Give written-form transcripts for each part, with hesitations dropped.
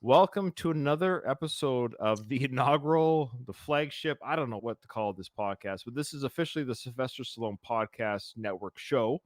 Welcome to another episode of the inaugural, the flagship. I don't know what to call this podcast, but this is officially the Sylvester Stallone Podcast Network show,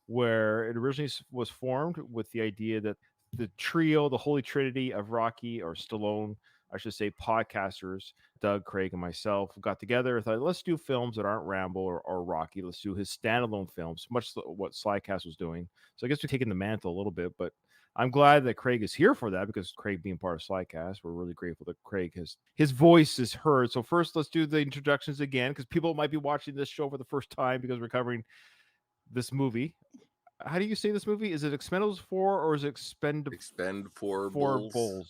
where it originally was formed with the idea that the trio, the holy trinity of Rocky or Stallone, I should say, podcasters, Doug, Craig, and myself, got together and thought, let's do films that aren't Rambo or Rocky. Let's do his standalone films, much what Slycast was doing. So I guess we're taking the mantle a little bit, but I'm glad that Craig is here for that because Craig being part of Slycast, we're really grateful that Craig has his voice is heard. So first, let's do the introductions again because people might be watching this show for the first time because we're covering this movie. How do you say this movie? Is it Expendables 4 or is it Expend4bles.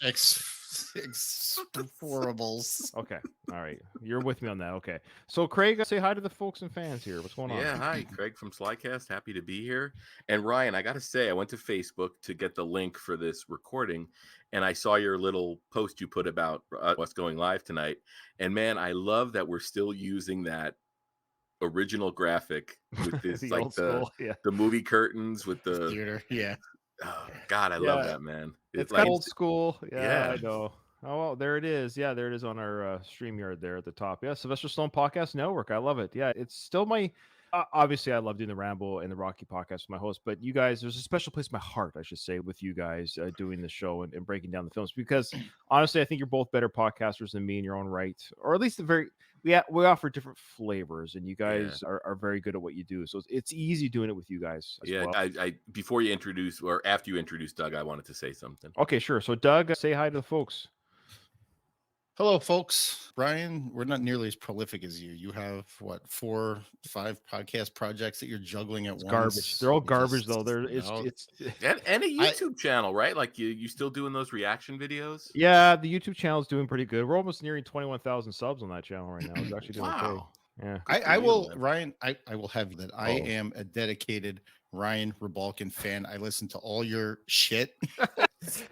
Expend4bles. Okay. All right. You're with me on that. Okay. So Craig, say hi to the folks and fans here. What's going on? Yeah, hi, Craig from Slycast. Happy to be here. And Ryan, I got to say, I went to Facebook to get the link for this recording, and I saw your little post you put about what's going live tonight. And man, I love that we're still using that original graphic with this, The like old school, yeah. the movie curtains with the Theater, yeah. Oh, God, I love that, man. It's like kind of old school. Yeah, Yeah. I know. Oh, well, there it is. Yeah, there it is on our StreamYard there at the top. Yeah, Sylvester Stallone Podcast Network. I love it. Yeah, it's still my. Obviously, I love doing the Rambo and the Rocky podcast with my host, but you guys, there's a special place in my heart, I should say, with you guys doing the show and breaking down the films because honestly, I think you're both better podcasters than me in your own right, or at least we offer different flavors, and you guys are very good at what you do. So it's easy doing it with you guys. Yeah, well. I before you introduce or after you introduce Doug, I wanted to say something. Okay, sure. So Doug, say hi to the folks. Hello, folks. Brian, we're not nearly as prolific as you. You have what, 4, 5 podcast projects that you're juggling at once. Garbage. They're all garbage though. And a YouTube channel, right? Like you still doing those reaction videos? Yeah, the YouTube channel is doing pretty good. We're almost nearing 21,000 subs on that channel right now. It's actually doing okay. Yeah. I will, Ryan, I will have you that I am a dedicated Ryan Rebalkin fan. I listen to all your shit.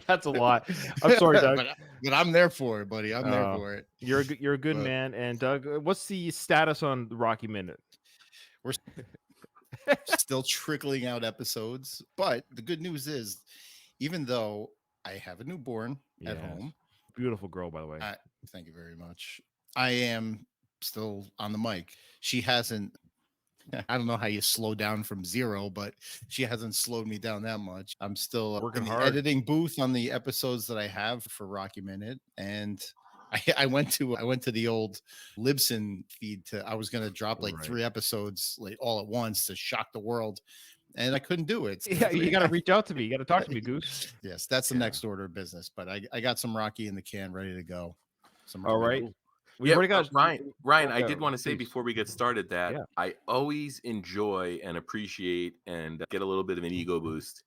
That's a lot. I'm sorry, Doug. but I'm there for it, buddy. I'm there for it. You're a good man. And Doug, what's the status on the Rocky Minute? We're still trickling out episodes, but the good news is, even though I have a newborn at home, beautiful girl, by the way. Thank you very much. I am still on the mic. She hasn't. I don't know how you slow down from 0, but she hasn't slowed me down that much. I'm still working in the hard. editing booth on the episodes that I have for Rocky Minute, and I went to the old Libsyn feed. I was going to drop like 3 episodes like all at once to shock the world, and I couldn't do it. Yeah, you got to reach out to me. You got to talk to me, Goose. Yes, that's the next order of business. But I got some Rocky in the can, ready to go. All right. We already got Ryan. I did want to say before we get started that I always enjoy and appreciate and get a little bit of an ego boost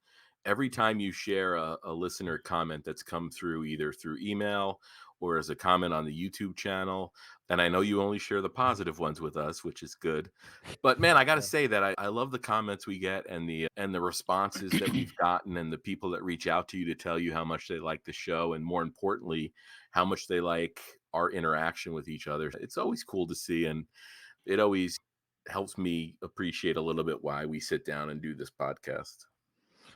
every time you share a listener comment that's come through either through email or as a comment on the YouTube channel. And I know you only share the positive ones with us, which is good. But man, I got to say that I love the comments we get and the responses that we've gotten and the people that reach out to you to tell you how much they like the show and more importantly, how much they like our interaction with each other. It's always cool to see, and it always helps me appreciate a little bit why we sit down and do this podcast.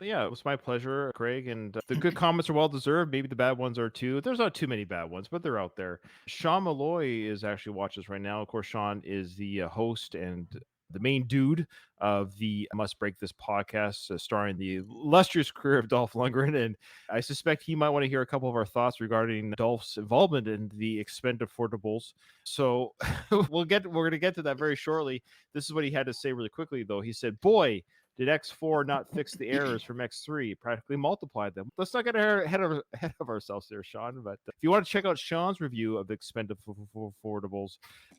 Yeah, it was my pleasure, Craig. And the good comments are well deserved. Maybe the bad ones are too. There's not too many bad ones, but they're out there. Sean Malloy is actually watching us right now. Of course, Sean is the host and the main dude of the Must Break This podcast, starring the illustrious career of Dolph Lundgren. And I suspect he might want to hear a couple of our thoughts regarding Dolph's involvement in the Expend4bles. So we're going to get to that very shortly. This is what he had to say really quickly, though. He said, boy, did X4 not fix the errors from X3? Practically multiplied them. Let's not get ahead of ourselves there, Sean. But if you want to check out Sean's review of Expend4bles,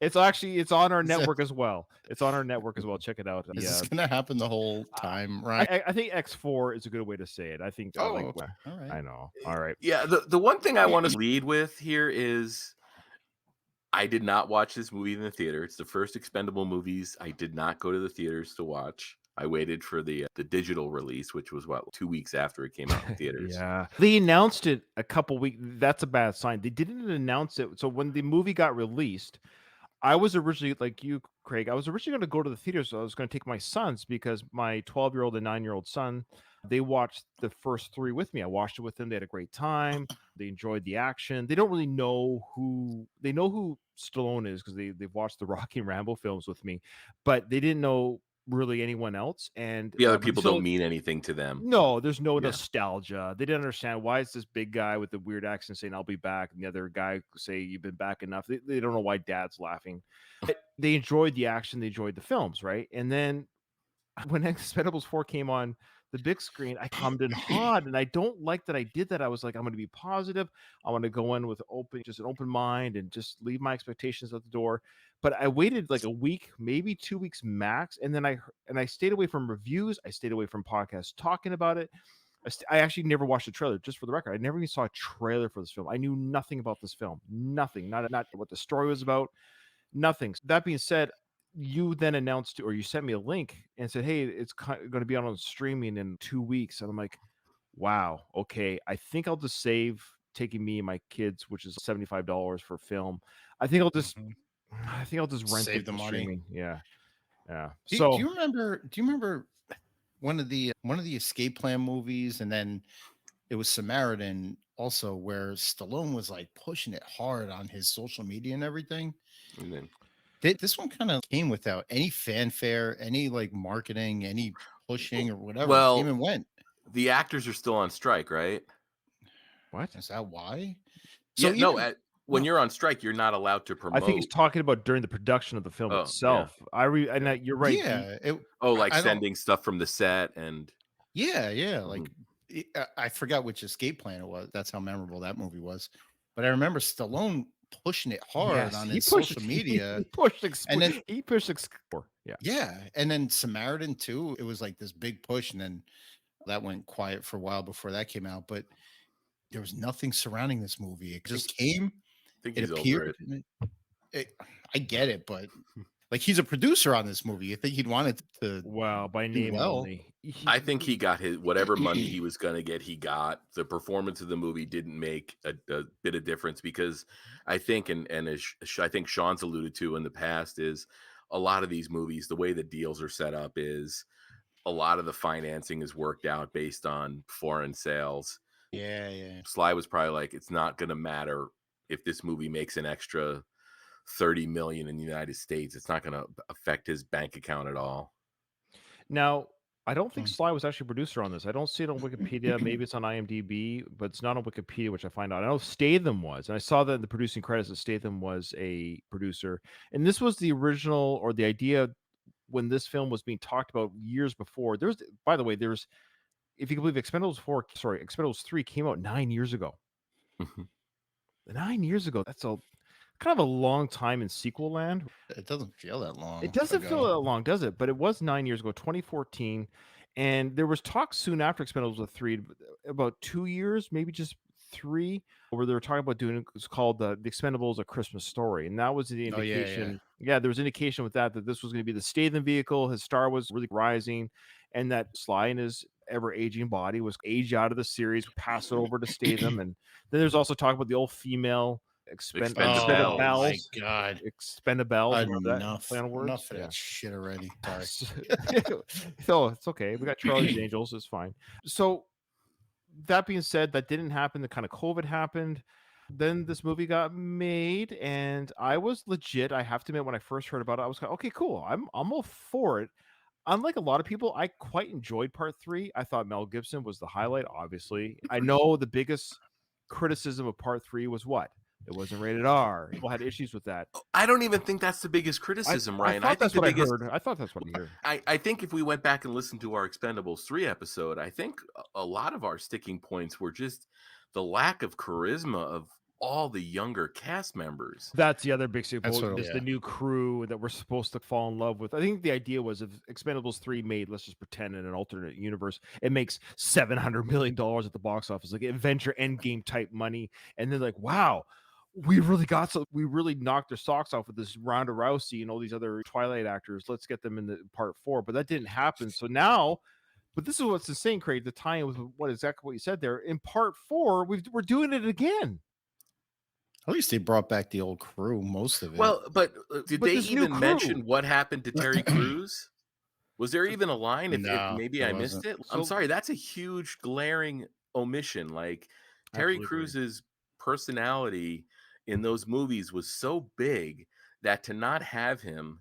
it's on our network as well. It's on our network as well. Check it out. Is this going to happen the whole time, right? I think X4 is a good way to say it. I think. All right. I know. All right. Yeah. The one thing I want to lead with here is I did not watch this movie in the theater. It's the first Expendable movies I did not go to the theaters to watch. I waited for the digital release, which was 2 weeks after it came out in theaters. Yeah, they announced it a couple weeks. That's a bad sign. They didn't announce it. So when the movie got released, I was originally like you, Craig. I was originally going to go to the theater, so I was going to take my sons because my 12-year-old and 9-year-old son They watched the first 3 with me. I watched it with them. They had a great time. They enjoyed the action. They don't really know who they know who Stallone is because they've watched the Rocky and Rambo films with me, but they didn't know really anyone else. And The other people so don't mean anything to them. no, there's no Yeah. nostalgia. They didn't understand why is this big guy with the weird accent saying "I'll be back," and the other guy say "You've been back enough." They don't know why Dad's laughing. But they enjoyed the action. They enjoyed the films, right? And then when Expendables 4 came on the big screen, I hummed and hawed, and I don't like that I did that. I was like, I'm going to be positive. I want to go in with just an open mind and just leave my expectations at the door. But I waited like a week, maybe 2 weeks max, and then I stayed away from reviews. I stayed away from podcasts talking about it. I actually never watched the trailer. Just for the record, I never even saw a trailer for this film. I knew nothing about this film, nothing, not what the story was about, nothing. That being said, you then announced or you sent me a link and said, "Hey, it's going to be out on streaming in 2 weeks." And I'm like, "Wow, okay. I think I'll just save taking me and my kids, which is $75 for film. I think I'll just rent Save it the from money. streaming." Yeah. Yeah. Do So you remember one of the Escape Plan movies, and then it was Samaritan also, where Stallone was like pushing it hard on his social media and everything. And then This one kind of came without any fanfare, any like marketing, any pushing or whatever. It came well, and went. the actors are still on strike, right? what? Is that why? So Yeah, no, even when well, you're on strike, you're not allowed to I think he's promote. talking about during the production of the film Oh, yeah. itself. You're right. yeah, Like I don't. sending stuff from the set and Yeah. Mhm. Like I forgot which Escape Plan it was. That's how memorable that movie was. But I remember Stallone pushing it hard Yes, on he his pushed social media, he pushed and then he pushed yeah. yeah, and then Samaritan too. It was like this big push, and then that went quiet for a while before that came out. But there was nothing surrounding this movie. It just came. I think It he's over appeared. it. And I get it, but like he's a producer on this movie. You think he'd want it to Wow, by do name well? only. I think he got his whatever money he was going to get. He got the performance of the movie didn't make a bit of difference because I think, and as I think Sean's alluded to in the past, is a lot of these movies, the way the deals are set up is a lot of the financing is worked out based on foreign sales. Yeah. Sly was probably like, it's not going to matter if this movie makes an extra 30 million in the United States. It's not going to affect his bank account at all. Now, I don't think Hmm. Sly was actually a producer on this. I don't see it on Wikipedia. Maybe it's on IMDb, but it's not on Wikipedia, which I find out. I know Statham was, and I saw that in the producing credits that Statham was a producer. And this was the original or the idea when this film was being talked about years before. By the way, if you can believe Expendables 3 came out 9 years ago. 9 years ago. That's a kind of a long time in sequel land. It doesn't feel that long. It doesn't feel ago. that long, does it? But it was 9 years ago, 2014, and there was talk soon after Expendables with 3, about 2 years, maybe just 3, where they were talking about doing it's called the Expendables: A Christmas Story, and that was the Oh yeah. indication. Yeah, there was indication with that this was going to be the Statham vehicle. His star was really rising, and that Sly in his ever aging body was aged out of the series, pass it over to Statham, and then there's also talk about the old female Expendables. Oh my Expendables. god. Expendables, whatever that Enough. play on words. Enough of Yeah. that shit already. Sorry. So it's okay. We got Charlie's Angels. It's fine. So that being said, that didn't happen. The kind of COVID happened. Then this movie got made, and I was legit. I have to admit, when I first heard about it, I was like, okay, cool. I'm all for it. Unlike a lot of people, I quite enjoyed part 3. I thought Mel Gibson was the highlight, obviously. I know the biggest criticism of part 3 was what? It wasn't rated R. People had issues with that. I don't even think that's the biggest criticism, Ryan. I think the biggest. I thought that's what I heard. I think if we went back and listened to our Expendables 3 episode, I think a lot of our sticking points were just the lack of charisma of all the younger cast members. That's the other big That's support. what- Is yeah. the new crew that we're supposed to fall in love with. I think the idea was if Expendables 3 made, let's just pretend in an alternate universe, it makes $700 million at the box office, like adventure endgame type money. And then like, wow, we really knocked their socks off with this Ronda Rousey and all these other Twilight actors. Let's get them in the part 4. But that didn't happen. So now, but this is what's insane, Craig, the tie-in with what you said there. In part 4, we're doing it again. At least they brought back the old crew, most of it. Well, but did But they this new even crew- mention what happened to Terry Crews? Was there even a line? If No, maybe there I missed wasn't. it? I'm So sorry, that's a huge glaring omission. Like Terry absolutely agree. Crews's personality in those movies was so big that to not have him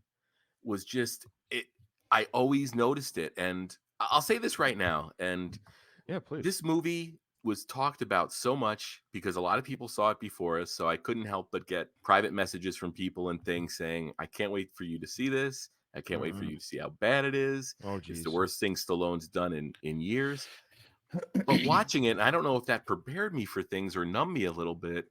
was just it. I always noticed it, and I'll say this right now. And Yeah, please. this movie was talked about so much because a lot of people saw it before us. So I couldn't help but get private messages from people and things saying, "I can't wait for you to see this. I can't wait for Mm-mm. you to see how bad it is. Oh, It's the geez. worst thing Stallone's done in years." But watching it, and I don't know if that prepared me for things or numbed me a little bit,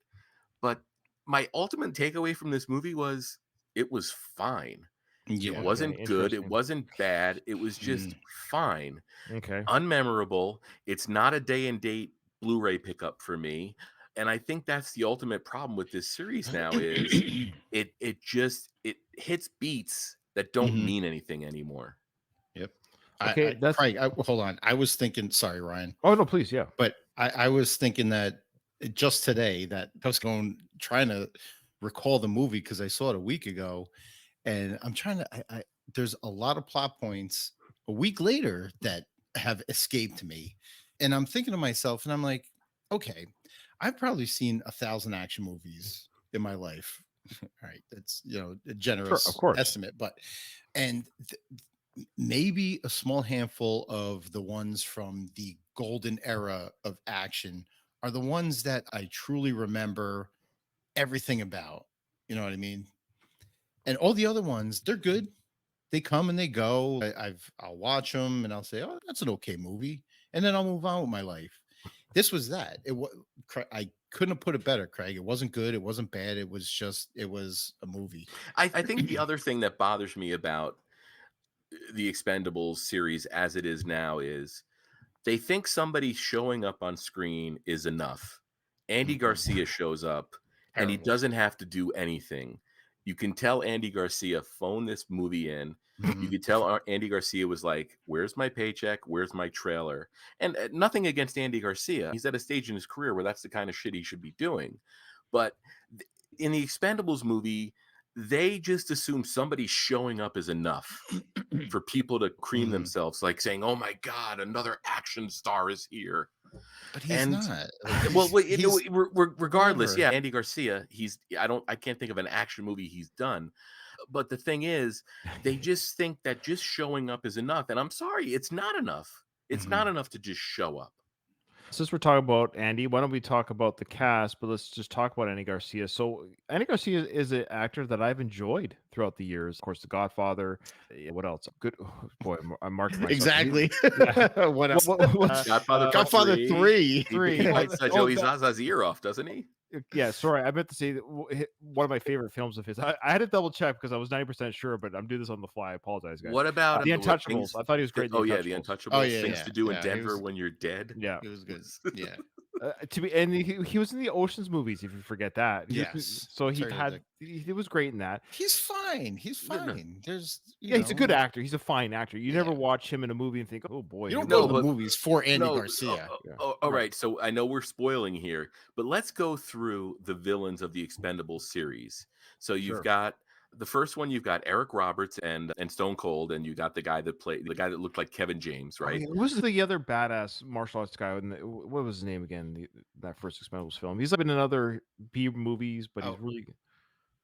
but my ultimate takeaway from this movie was it was fine. It Yeah. Okay, wasn't good. It interesting. wasn't bad. It was Mm. just fine. Okay. Unmemorable. It's not a day and date Blu-ray pickup for me. And I think that's the ultimate problem with this series now is it hits beats that don't Mhm. mean anything anymore. Yep. Okay, that's Craig, hold on. I was thinking, sorry, Ryan, oh no, please, yeah. but I was thinking that just today that I was going trying to recall the movie because I saw it a week ago, and I'm trying to. There's a lot of plot points a week later that have escaped me, and I'm thinking to myself, and I'm like, okay, I've probably seen 1,000 action movies in my life. All right, that's a Sure, of generous course. estimate, but and maybe a small handful of the ones from the golden era of action are the ones that I truly remember everything about. You know what I mean? And all the other ones, they're good. They come and they go. I'll watch them and I'll say, "Oh, that's an okay movie," and then I'll move on with my life. This was that. It was. I couldn't have put it better, Craig. It wasn't good. It wasn't bad. It was a movie. I think the other thing that bothers me about the Expendables series as it is now is they think somebody showing up on screen is enough. Andy Mhm. Garcia shows up and he Terrible. doesn't have to do anything. You can tell Andy Garcia phoned this movie in. You Mhm. could tell Andy Garcia was like, "Where's my paycheck? Where's my trailer?" And nothing against Andy Garcia. He's at a stage in his career where that's the kind of shit he should be doing. But in the Expendables movie, they just assume somebody showing up is enough for people to cream Mhm. themselves, like saying, "Oh my god, another action star is here." But he's And not. Like well, wait, he's regardless, whatever. yeah, Andy Garcia, I can't think of an action movie he's done. But the thing is, they just think that just showing up is enough. And I'm sorry, it's not enough. It's not Mhm. enough to just show up. Since we're talking about Andy, why don't we talk about the cast? But let's just talk about Andy Garcia. So Andy Garcia is an actor that I've enjoyed throughout the years. Of course, The Godfather. What else? Good boy, I marked myself. Exactly. Yeah. What else? What's Godfather Part Godfather 3. 3. He three? bites Oh, Joey Zaza's ear off, doesn't he? yeah. Sorry, I meant to say that one of my favorite films of his. I had to double check because I was 90% sure, but I'm doing this on the fly. I apologize, guys. What about The what Untouchables. I thought he was great in oh The yeah, the Untouchables. Oh Untouchables, yeah, things yeah, to do in yeah. Denver when you're dead. Yeah. He was good. Was Yeah. To be and he was in the Ocean's movies. If you forget that, Yes. so Terry Dick. he was great in that. He's fine. He's No, no. fine. There's, Yeah, he's a good actor. He's a fine actor. You never yeah. watch him in a movie and think, oh boy, You here don't we go to No, the go. but movies for Andy no, Garcia. Yeah, all right. right. So I know we're spoiling here, but let's go through the villains of the Expendables series. So you've Sure. got the first one, you've got Eric Roberts and Stone Cold, and you got the guy that looked like Kevin James, Oh, right? yeah. Who's the other badass martial arts guy? What was his name again? That first Expendables film. He's been in other B movies, but he's Oh, really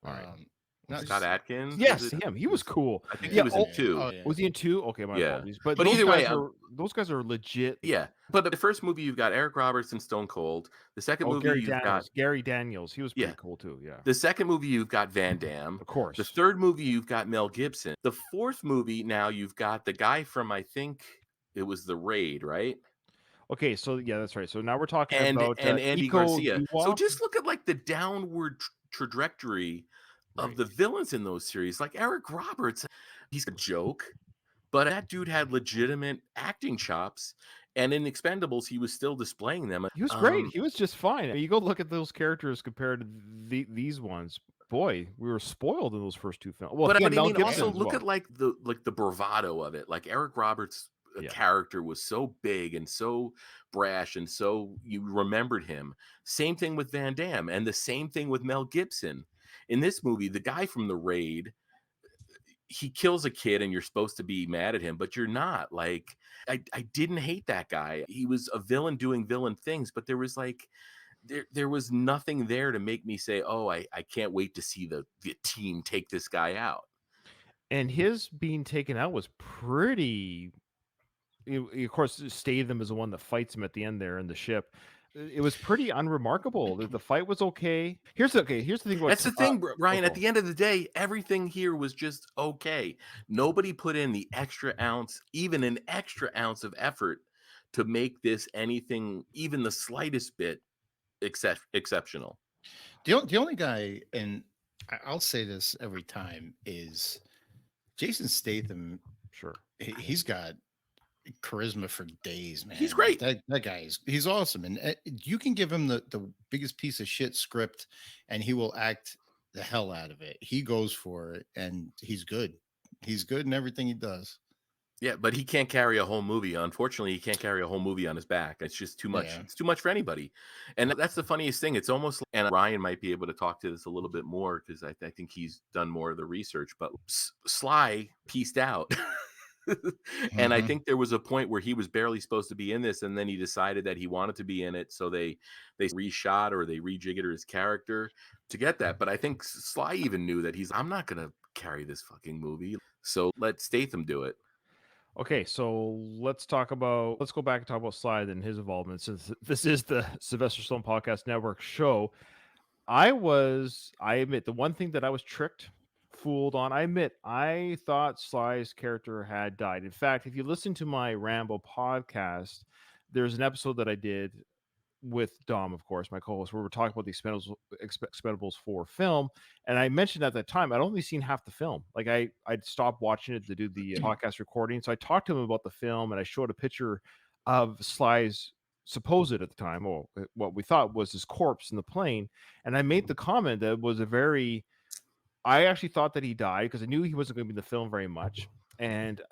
all right. not Scott Adkins was Yes, it? him. He was cool. I think he Yeah. was yeah, in Oh, yeah. two. Oh yeah. was he in two? Okay, my Yeah, apologies. But but those either way, guys are legit. yeah. But the first movie you've got Eric Roberts and Stone Cold. The second Oh, movie you've got Gary Daniels. He was yeah. pretty cool too. Yeah, The second movie, you've got Van Damme. of The course. third movie, you've got Mel Gibson. The fourth movie, now you've got the guy from, I think it was The Raid, right? Okay, so yeah, that's right. So now we're talking And about Andy Iko Garcia. So Uwak. just look at like the downward trajectory of Right. the villains in those series. Like Eric Roberts, he's a joke, but that dude had legitimate acting chops. And in Expendables, he was still displaying them. He was great. He was just fine. I mean, you go look at those characters compared to these ones. Boy, we were spoiled in those first two films. Well, But I Mel mean, Gibson also as look well. at like the bravado of it. Like Eric Roberts' Yeah. character was so big and so brash, and so you remembered him. Same thing with Van Damme, and the same thing with Mel Gibson. In this movie, the guy from The Raid, he kills a kid and you're supposed to be mad at him, but you're not. Like, I didn't hate that guy. He was a villain doing villain things, but there was like there was nothing there to make me say, "Oh, I can't wait to see the team take this guy out." And his being taken out was pretty. Of course, Statham is the one that fights him at the end there in the ship. It was pretty unremarkable. The fight was okay. Here's the thing about That's the thing, Ryan. At oh, the end of the day, everything here was just okay. Nobody put in the extra ounce, even an extra ounce of effort to make this anything, even the slightest bit exceptional. The only guy, and I'll say this every time, is Jason Statham. sure. He's got charisma for days, man. He's great. That guy he's awesome, and you can give him the biggest piece of shit script, and he will act the hell out of it. He goes for it, and he's good. He's good in everything he does. Yeah, but he can't carry a whole movie. Unfortunately, he can't carry a whole movie on his back. It's just too much. Yeah. It's too much for anybody. And that's the funniest thing. It's almost, and Ryan might be able to talk to this a little bit more because I think he's done more of the research, but Sly pieced out. And I think there was a point where he was barely supposed to be in this, and then he decided that he wanted to be in it, so they reshot or they rejiggered his character to get that. But I think Sly even knew that I'm not gonna carry this fucking movie, so let Statham do it. Okay, so let's go back and talk about Sly and his involvement, since this is the Sylvester Stallone Podcast Network show. I admit, the one thing that I was fooled on, I thought Sly's character had died. In fact, if you listen to my Rambo podcast, there's an episode that I did with Dom, of course, my co-host, where we're talking about the Expendables 4 film, and I mentioned at that time I'd only seen half the film. Like I'd stopped watching it to do the podcast recording, so I talked to him about the film, and I showed a picture of Sly's supposed at the time, or what we thought was his corpse in the plane, and I made the comment that it was I actually thought that he died because I knew he wasn't going to be in the film very much, and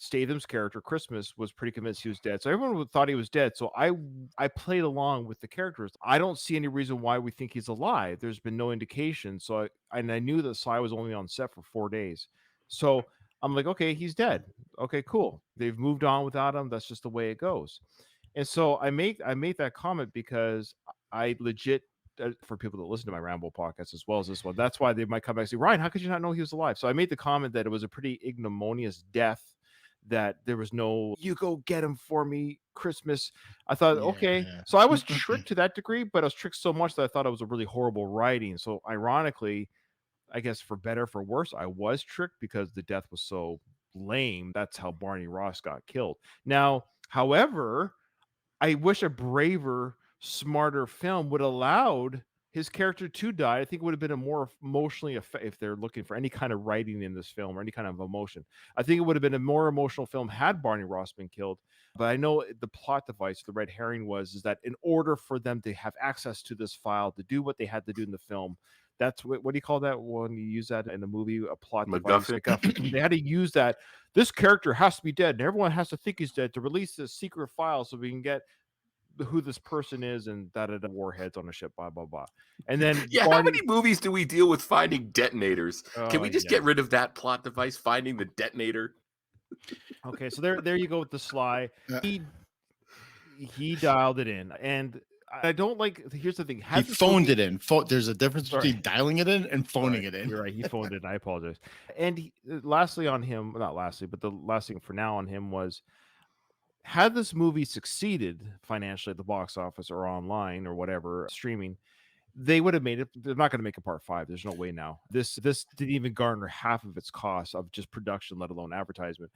Statham's character Christmas was pretty convinced he was dead, so everyone thought he was dead. So I played along with the characters. I don't see any reason why we think he's alive. There's been no indication. So I knew that Sly was only on set for 4 days. So I'm like, okay, he's dead. Okay, cool. They've moved on without him. That's just the way it goes. And so I made that comment because I legit, for people that listen to my Rambo podcast as well as this one, that's why they might come back and say, Ryan, how could you not know he was alive? So I made the comment that it was a pretty ignominious death, that there was no, you go get him for me, Christmas. I thought, okay. So I was tricked to that degree, but I was tricked so much that I thought it was a really horrible writing. So ironically, I guess for better, for worse, I was tricked because the death was so lame. That's how Barney Ross got killed. Now, however, I wish a braver, smarter film would allowed his character to die. I think it would have been a more emotionally if they're looking for any kind of writing in this film or any kind of emotion. I think it would have been a more emotional film had Barney Ross been killed. But I know the plot device, the red herring is that in order for them to have access to this file to do what they had to do in the film, that's what do you call that when you use that in a movie? A plot device. MacGuffin. They had to use that. This character has to be dead, and everyone has to think he's dead to release this secret file so we can get who this person is and that at warheads on a ship, blah blah blah. And then how many movies do we deal with finding detonators? Can we just get rid of that plot device, finding the detonator? Okay, so there you go with the Sly. He dialed it in, and I don't like. Here's the thing: he phoned it in. There's a difference between dialing it in and phoning it in. You're right. He phoned it in. I apologize. And lastly on him, not lastly, but the last thing for now on him was, had this movie succeeded financially at the box office or online or whatever streaming, they would have made it. They're not going to make a part 5. There's no way now. This didn't even garner half of its cost of just production, let alone advertisement.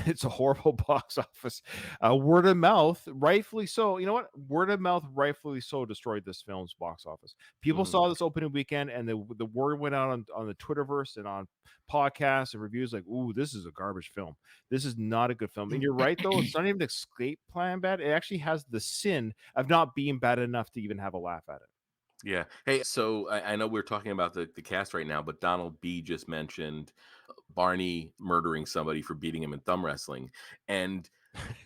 It's a horrible box office. Word of mouth, rightfully so. You know what? Word of mouth, rightfully so, destroyed this film's box office. People saw this opening weekend, and the word went out on the Twitterverse and on podcasts and reviews like, "Ooh, this is a garbage film. This is not a good film." And you're right, though. It's not even escape plan bad. It actually has the sin of not being bad enough to even have a laugh at it. Yeah. Hey, so I know we're talking about the cast right now, but Donald B just mentioned Barney murdering somebody for beating him in thumb wrestling. And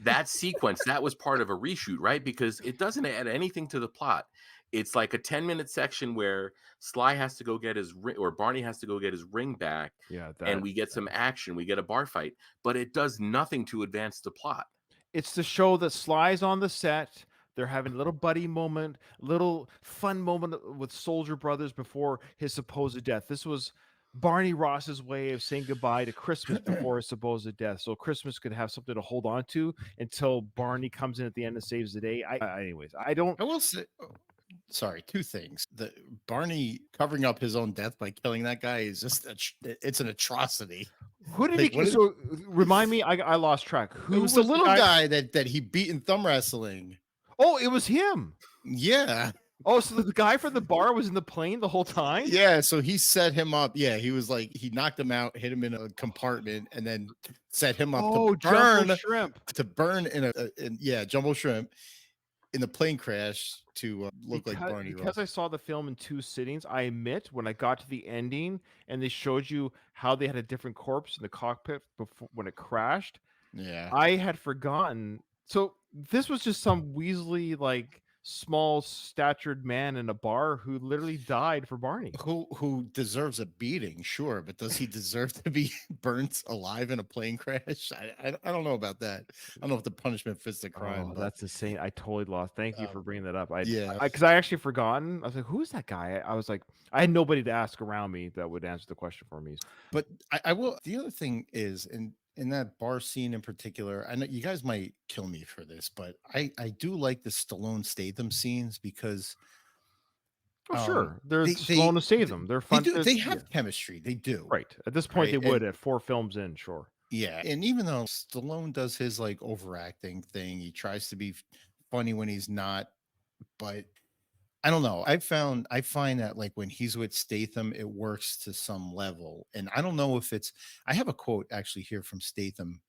that sequence, that was part of a reshoot, right? Because it doesn't add anything to the plot. It's like a 10-minute section where Sly has to go get his ring, or Barney has to go get his ring back, Yeah, and we get some action. We get a bar fight, but it does nothing to advance the plot. it's to show that Sly's on the set. They're having a little buddy moment, little fun moment with Soldier Brothers before his supposed death. This was Barney Ross's way of saying goodbye to Christmas before his supposed death, so Christmas could have something to hold on to until Barney comes in at the end and saves the day. Anyways, I don't. I will say, sorry, two things. The Barney covering up his own death by killing that guy is just it's an atrocity. Who did Like, he? So remind me, I lost track. Who it was the little guy that he beat in thumb wrestling? Oh, it was him. Yeah. Oh, so the guy from the bar was in the plane the whole time? Yeah, so he set him up. Yeah, he was like, he knocked him out, hit him in a compartment, and then set him up to burn jumbo shrimp. Jumbo shrimp in the plane crash to look like Barney Ross. Because I saw the film in 2 sittings, I admit when I got to the ending and they showed you how they had a different corpse in the cockpit before when it crashed, Yeah, I had forgotten. So this was just some Weasley like small statured man in a bar who literally died for Barney. who deserves a beating, sure, but does he deserve to be burnt alive in a plane crash? I don't know about that. I don't know if the punishment fits the crime. But That's insane. I totally lost. Thank you for bringing that up. Yeah, because I actually forgotten. I was like, "Who's that guy?" I was like, I had nobody to ask around me that would answer the question for me. but I will. The other thing is, in that bar scene in particular, I know you guys might kill me for this, but I do like the Stallone Statham scenes because Oh, sure. There's Stallone to save them. They're they fun. do, they have chemistry. They do. Right. At this point, Right, they would at 4 films in, sure. yeah, and even though Stallone does his like overacting thing, he tries to be funny when he's not, but I don't know. I find that like when he's with Statham, it works to some level. And I don't know if it's I have a quote actually here from Statham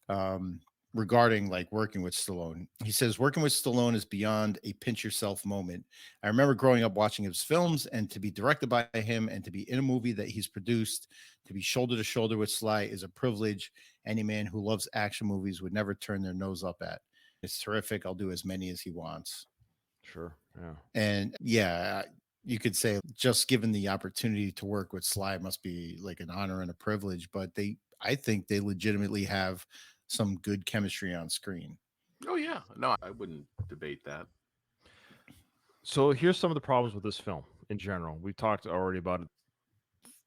um regarding like working with Stallone. He says, working with Stallone is beyond a pinch yourself moment. I remember growing up watching his films, and to be directed by him and to be in a movie that he's produced, to be shoulder to shoulder with Sly is a privilege any man who loves action movies would never turn their nose up at. It's terrific. I'll do as many as he wants. Sure. Yeah. And yeah, you could say just given the opportunity to work with Sly must be like an honor and a privilege, but I think they legitimately have some good chemistry on screen. Oh yeah, no, I wouldn't debate that. So here's some of the problems with this film in general. We've talked already about it.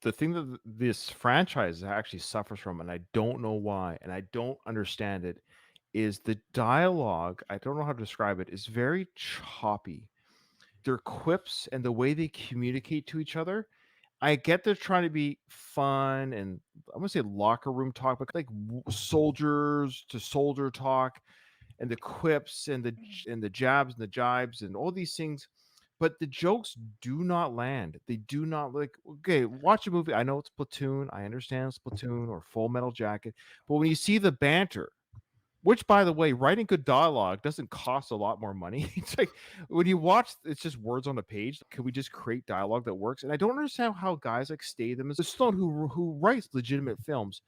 The thing that this franchise actually suffers from, and I don't know why, and I don't understand it, is the dialogue. I don't know how to describe it. Is very choppy. Their quips and the way they communicate to each other. I get they're trying to be fun and I'm gonna say locker room talk, but like soldiers to soldier talk and the quips and the jabs and the jibes and all these things. But the jokes do not land. They do not like. Okay, watch a movie. I know it's Platoon. I understand it's Platoon or Full Metal Jacket. But when you see the banter, which, by the way, writing good dialogue doesn't cost a lot more money. It's like when you watch, it's just words on a page. Can we just create dialogue that works? And I don't understand how guys like Statham, as Stone, who writes legitimate films,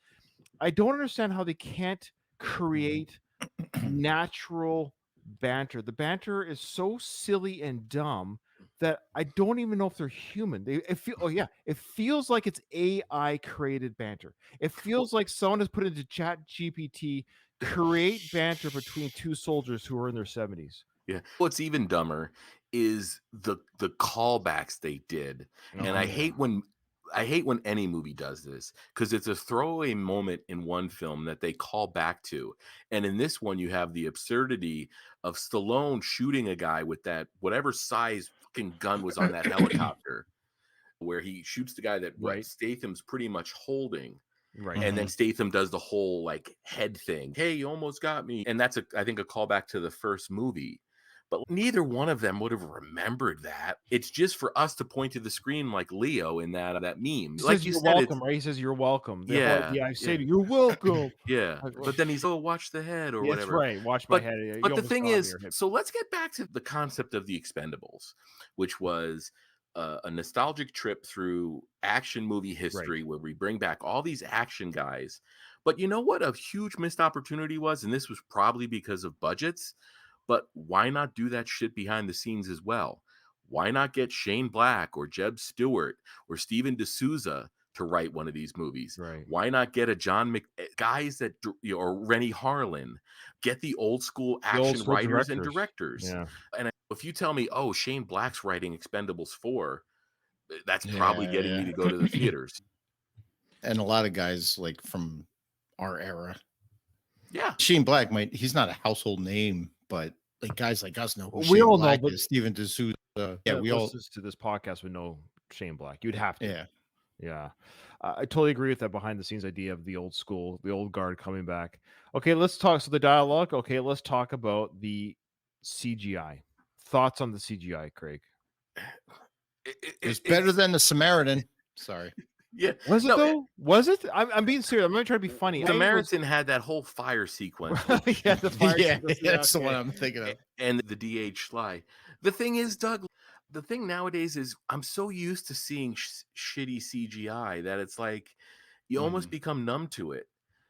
I don't understand how they can't create natural banter. The banter is so silly and dumb that I don't even know if they're human. It feels like it's AI created banter. It feels like someone has put into Chat GPT create banter between 2 soldiers who are in their 70s. Yeah. What's even dumber is the callbacks they did. And I hate when any movie does this, because it's a throwaway moment in one film that they call back to. And in this one, you have the absurdity of Stallone shooting a guy with that whatever size fucking gun was on that helicopter, where he shoots the guy that Statham's pretty much holding. Right. And then Statham does the whole like head thing. Hey, you almost got me. And that's I think a callback to the first movie. But neither one of them would have remembered that. It's just for us to point to the screen like Leo in that meme. He like says, you "You're said, welcome," right? He says, "You're welcome." I say, yeah. "You're welcome." Yeah. But then he's, oh, watch the head or That's whatever. right. Watch my head. But the thing is, so let's get back to the concept of the Expendables, which was a nostalgic trip through action movie history where we bring back all these action guys. But you know what a huge missed opportunity was? And this was probably because of budgets. But why not do that shit behind the scenes as well? Why not get Shane Black or Jeb Stewart or Steven D'Souza to write one of these movies? Right. Why not get a guys that, or Rennie Harlan, get the old school action writers and directors. Yeah. And if you tell me, oh, Shane Black's writing Expendables 4, that's probably getting me to go to the theaters. And a lot of guys like from our era. Yeah. Shane Black he's not a household name, but like guys like us know who We Shane all Black know, but is, Steven D'Souza. Yeah, we all to this podcast would know Shane Black. You'd have to. Yeah. Yeah. I totally agree with that behind the scenes idea of the old school, the old guard coming back. Okay, let's talk. So the dialogue. Okay, let's talk about the CGI. Thoughts on the CGI, Craig? It's better than the Samaritan. Sorry. Yeah. Was it though? Was it? I'm being serious. I'm not trying to be funny. Samaritan had that whole fire sequence. Yeah, the fire sequence. That's the one I'm thinking of. And the DH Sly. The thing is, Doug, the thing nowadays is I'm so used to seeing shitty CGI that it's like you almost become numb to it.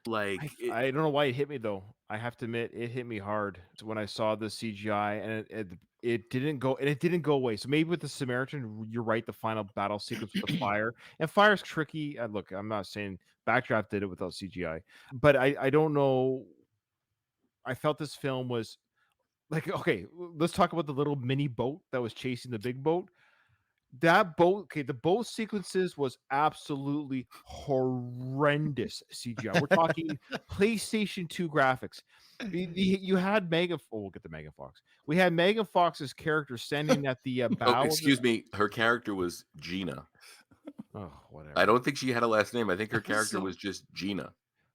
Like I don't know why it hit me though. I have to admit, it hit me hard when I saw the CGI, and it didn't go, and it didn't go away. So maybe with the Samaritan, you're right. The final battle sequence with the fire, and fire's tricky. Look, I'm not saying Backdraft did it without CGI, but I don't know. I felt this film was like, okay, let's talk about the little mini boat that was chasing the big boat. That boat, okay, the boat sequences was absolutely horrendous CGI. We're talking PlayStation 2 graphics. You had Megan. Oh, we'll get to Megan Fox. We had Megan Fox's character standing at the bow. Oh, excuse me. Her character was Gina. Oh, whatever. I don't think she had a last name. I think her character was just Gina.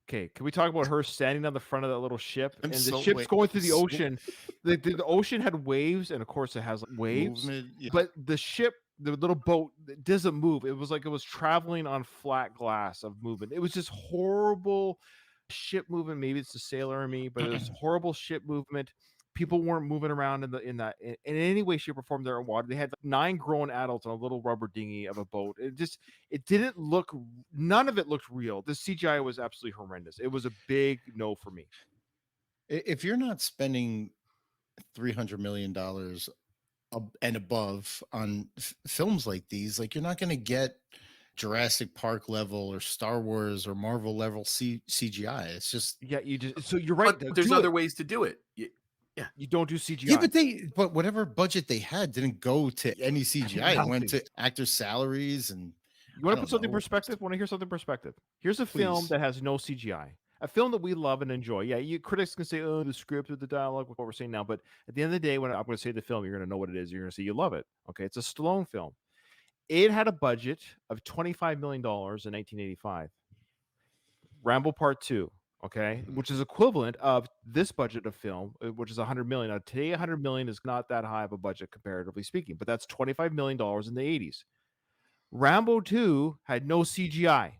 Okay, can we talk about her standing on the front of that little ship? And the ship's going through the ocean. The ocean had waves, and of course it has waves. But the ship, the little boat, doesn't move. It was like it was traveling on flat glass of movement. It was just horrible ship movement. Maybe it's the sailor in me, but it was horrible ship movement. People weren't moving around in any way, shape, or form. They're in water. They had 9 grown adults on a little rubber dinghy of a boat. It didn't look. None of it looked real. The CGI was absolutely horrendous. It was a big no for me. If you're not spending $300 million and above on films like these, like you're not going to get Jurassic Park level or Star Wars or Marvel level CGI. It's just so you're right. But there's other ways to do it. Yeah, you don't do CGI. Yeah, but whatever budget they had didn't go to any CGI. It went to actors' salaries. And you want to put something in perspective? Want to hear something in perspective? Here's a film that has no CGI. A film that we love and enjoy. Yeah, you critics can say, "Oh, the script or the dialogue," what we're saying now. But at the end of the day, when I'm going to say the film, you're going to know what it is. You're going to say you love it. Okay, it's a Stallone film. It had a budget of $25 million in 1985. Rambo Part 2. Okay, which is equivalent of this budget of film, which is 100 million. Now today, 100 million is not that high of a budget comparatively speaking, but that's $25 million in the 80s. Rambo 2 had no CGI.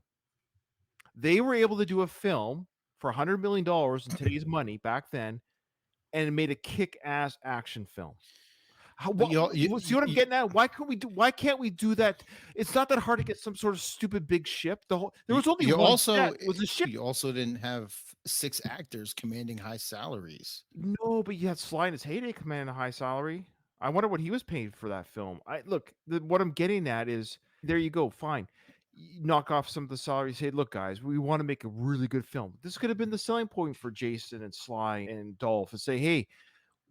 They were able to do a film for $100 million in today's money back then, and made a kick-ass action film. See what I'm getting at? Why can't we do that? It's not that hard to get some sort of stupid big ship. There was only one set. It was a ship. You also didn't have 6 actors commanding high salaries. No, but you had Sly in his heyday commanding a high salary. I wonder what he was paid for that film. What I'm getting at is, there you go, fine. You knock off some of the salaries. Say, look, guys, we want to make a really good film. This could have been the selling point for Jason and Sly and Dolph, and say, hey,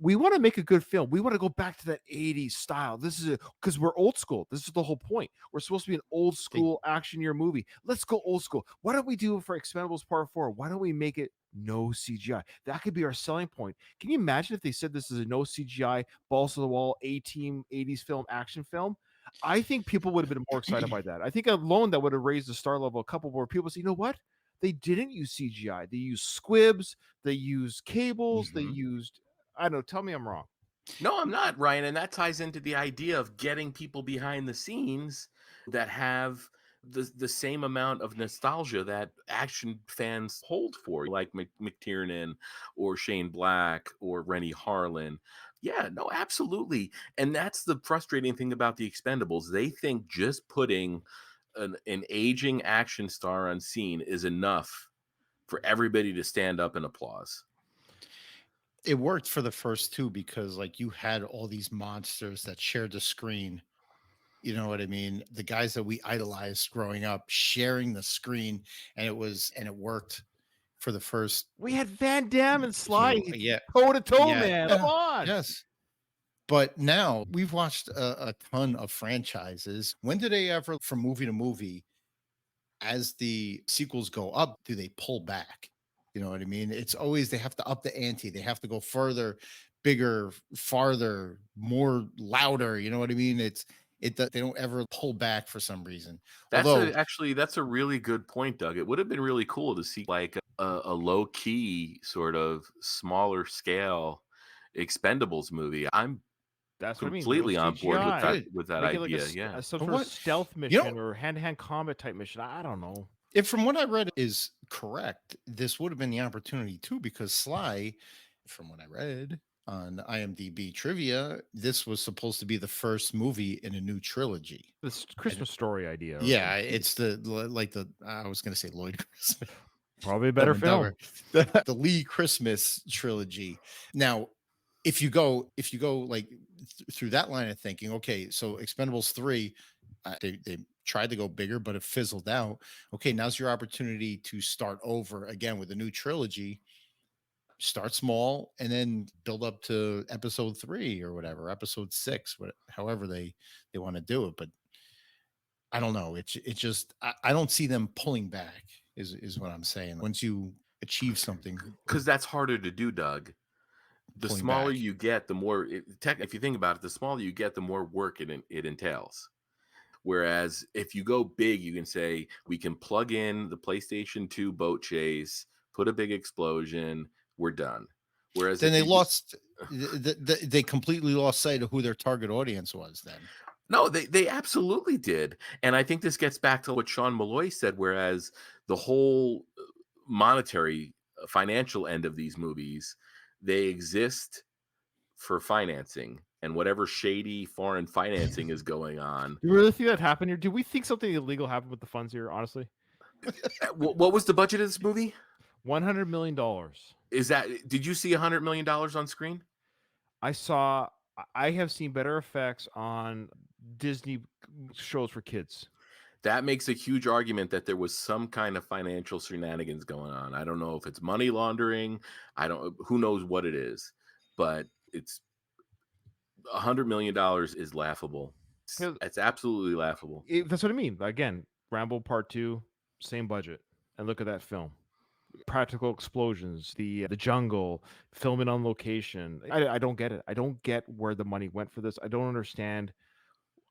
we want to make a good film. We want to go back to that 80s style. This is because we're old school. This is the whole point. We're supposed to be an old school action year movie. Let's go old school. Why don't we do it for Expendables Part 4? Why don't we make it no CGI? That could be our selling point. Can you imagine if they said this is a no CGI, balls to the wall, A-team 80s film, action film? I think people would have been more excited by that. I think alone that would have raised the star level a couple more people say, you know what? They didn't use CGI. They used squibs. They used cables. They used... I don't know. Tell me I'm wrong. No, I'm not, Ryan. And that ties into the idea of getting people behind the scenes that have the same amount of nostalgia that action fans hold for, like McTiernan or Shane Black or Rennie Harlan. Yeah, no, absolutely. And that's the frustrating thing about the Expendables. They think just putting an aging action star on scene is enough for everybody to stand up and applause. It worked for the first two because like you had all these monsters that shared the screen. You know what I mean? The guys that we idolized growing up sharing the screen, and it worked for the first We had Van Damme and Sly few. Yeah. toe to toe, Yeah. man. Come Yeah. on. Yes. But now we've watched a ton of franchises. When do they ever, from movie to movie, as the sequels go up, do they pull back? You know what I mean? It's always they have to up the ante. They have to go further, bigger, farther, more louder. You know what I mean? They don't ever pull back for some reason. Although That's a really good point, Doug. It would have been really cool to see like a low key sort of smaller scale Expendables movie. I'm That's what I mean. No completely on board CGI. with that Make it like idea. Yeah. some but sort of what stealth you know, mission or hand-to-hand combat type mission. I don't know. if from what I read is correct, this would have been the opportunity too, because Sly, from what I read on IMDb trivia, this was supposed to be the first movie in a new trilogy. This Christmas story idea. Yeah, it's like the I was gonna say Lloyd Christmas. Probably a better film. The Lee Christmas trilogy. Now, if you go like through that line of thinking, okay, so Expendables 3, they tried to go bigger, but it fizzled out. Okay, now's your opportunity to start over again with a new trilogy. Start small and then build up to episode 3 or whatever, episode 6, however they want to do it. But I don't know. It just I don't see them pulling back. Is what I'm saying. Once you achieve something, Because that's harder to do, Doug. The pulling smaller back. you get, the more if you think about it, the smaller you get, the more work it entails. Whereas if you go big, you can say we can plug in the PlayStation 2 boat chase, put a big explosion, we're done. Whereas Then if they you just, lost. They completely lost sight of who their target audience was. Then no, they absolutely did. And I think this gets back to what Sean Malloy said, whereas the whole monetary financial end of these movies, they exist for financing and whatever shady foreign financing is going on. You really think that happened here? Do we think something illegal happened with the funds here? Honestly, What was the budget of this movie? $100 million. Is that, did you see $100 million on screen? I have seen better effects on Disney shows for kids. That makes a huge argument that there was some kind of financial shenanigans going on. I don't know if it's money laundering. Who knows what it is, but it's $100 million is laughable. It's absolutely laughable. That's what I mean. Again, Rambo Part 2, same budget. And look at that film. Practical explosions, the jungle, filming on location. I don't get it. I don't get where the money went for this. I don't understand.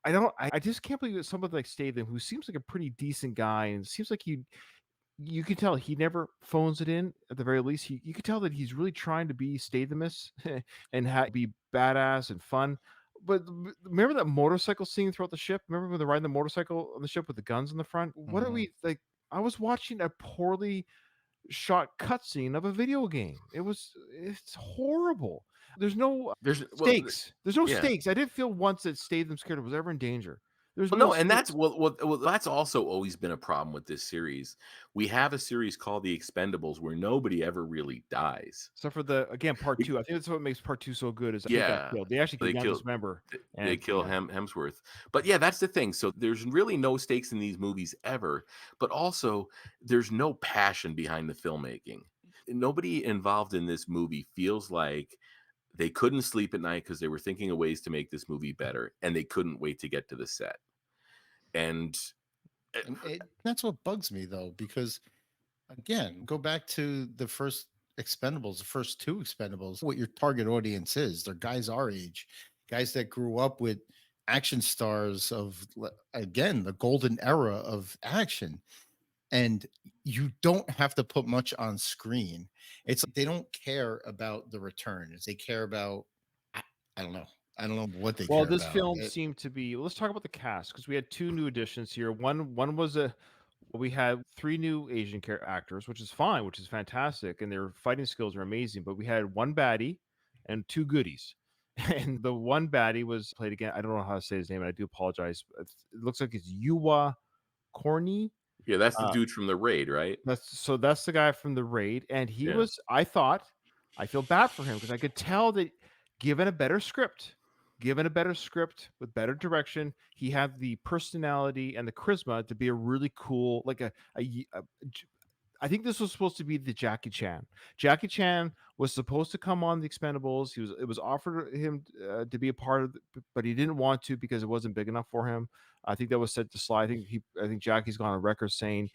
I just can't believe that someone like Statham, who seems like a pretty decent guy and seems like you can tell he never phones it in. At the very least, you can tell that he's really trying to be Stathamist and be badass and fun. But remember that motorcycle scene throughout the ship? Remember when they're riding the motorcycle on the ship with the guns in the front? What are we like? I was watching a poorly shot cutscene of a video game. It's horrible. There's no stakes. There's no stakes. I didn't feel once that Statham's character was ever in danger. There's Well, no no, and stakes. that's also always been a problem with this series. We have a series called The Expendables where nobody ever really dies. Except for part 2. I think that's what makes part 2 so good is Yeah, they actually kill they the kill youngest member. they kill Hemsworth. But yeah, that's the thing. So there's really no stakes in these movies ever, but also there's no passion behind the filmmaking. Nobody involved in this movie feels like they couldn't sleep at night because they were thinking of ways to make this movie better, and they couldn't wait to get to the set. And that's what bugs me though, because again, go back to the first Expendables, the first two Expendables, what your target audience is. They're guys our age, guys that grew up with action stars of, again, the golden era of action. And you don't have to put much on screen. It's like they don't care about the returns. They care about, I don't know. I don't know what they care about. Well, this film seemed to be. Let's talk about the cast because we had 2 new additions here. One was we had 3 new Asian actors, which is fine, which is fantastic, and their fighting skills are amazing. But we had 1 baddie and 2 goodies. And the 1 baddie was played again. I don't know how to say his name, and I do apologize. It looks like it's Yuwa Corny. yeah, that's the dude from the Raid, right? That's the guy from the Raid, and he was. I thought I feel bad for him because I could tell that given a better script, with better direction, he had the personality and the charisma to be a really cool, like I think this was supposed to be the Jackie Chan. Jackie Chan was supposed to come on the Expendables. It was offered him to be a part of, but he didn't want to because it wasn't big enough for him. I think that was set to Sly. I think Jackie's gone on record saying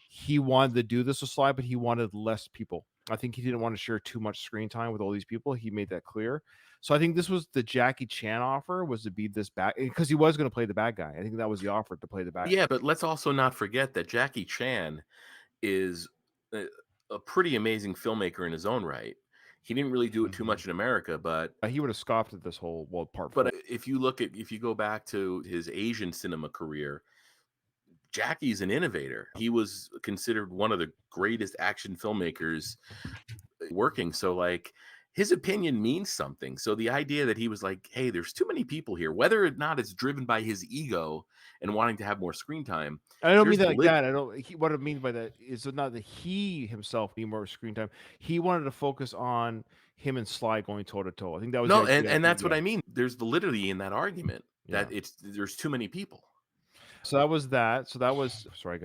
he wanted to do this with Sly, but he wanted less people. I think he didn't want to share too much screen time with all these people. He made that clear. So I think this was the Jackie Chan offer, was to be this bad, because he was going to play the bad guy. I think that was the offer, to play the bad guy. Yeah, but let's also not forget that Jackie Chan is a, a pretty amazing filmmaker in his own right. He didn't really do it too much in America, but he would have scoffed at this whole part. But if you go back to his Asian cinema career, Jackie's an innovator. He was considered one of the greatest action filmmakers working. So like his opinion means something. So the idea that he was like, hey, there's too many people here, whether or not it's driven by his ego and wanting to have more screen time. I don't mean that like that. I don't. What I mean by that is not that he himself need more screen time. He wanted to focus on him and Sly going toe to toe. I think that was no, and that's what I mean. There's validity in that argument that there's too many people. So that was that. So that was, sorry,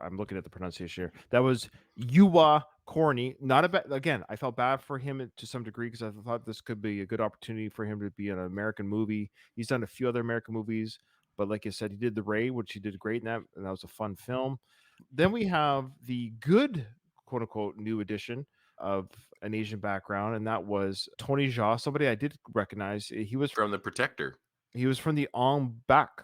I'm looking at the pronunciation here. That was Yuwa Corny. Not a bad, again, I felt bad for him to some degree because I thought this could be a good opportunity for him to be in an American movie. He's done a few other American movies, but like I said, he did The Raid, which he did great in that, and that was a fun film. Then we have the good, quote unquote, new edition of an Asian background, and that was Tony Jaa, somebody I did recognize. He was from The Protector. He was from the On Bak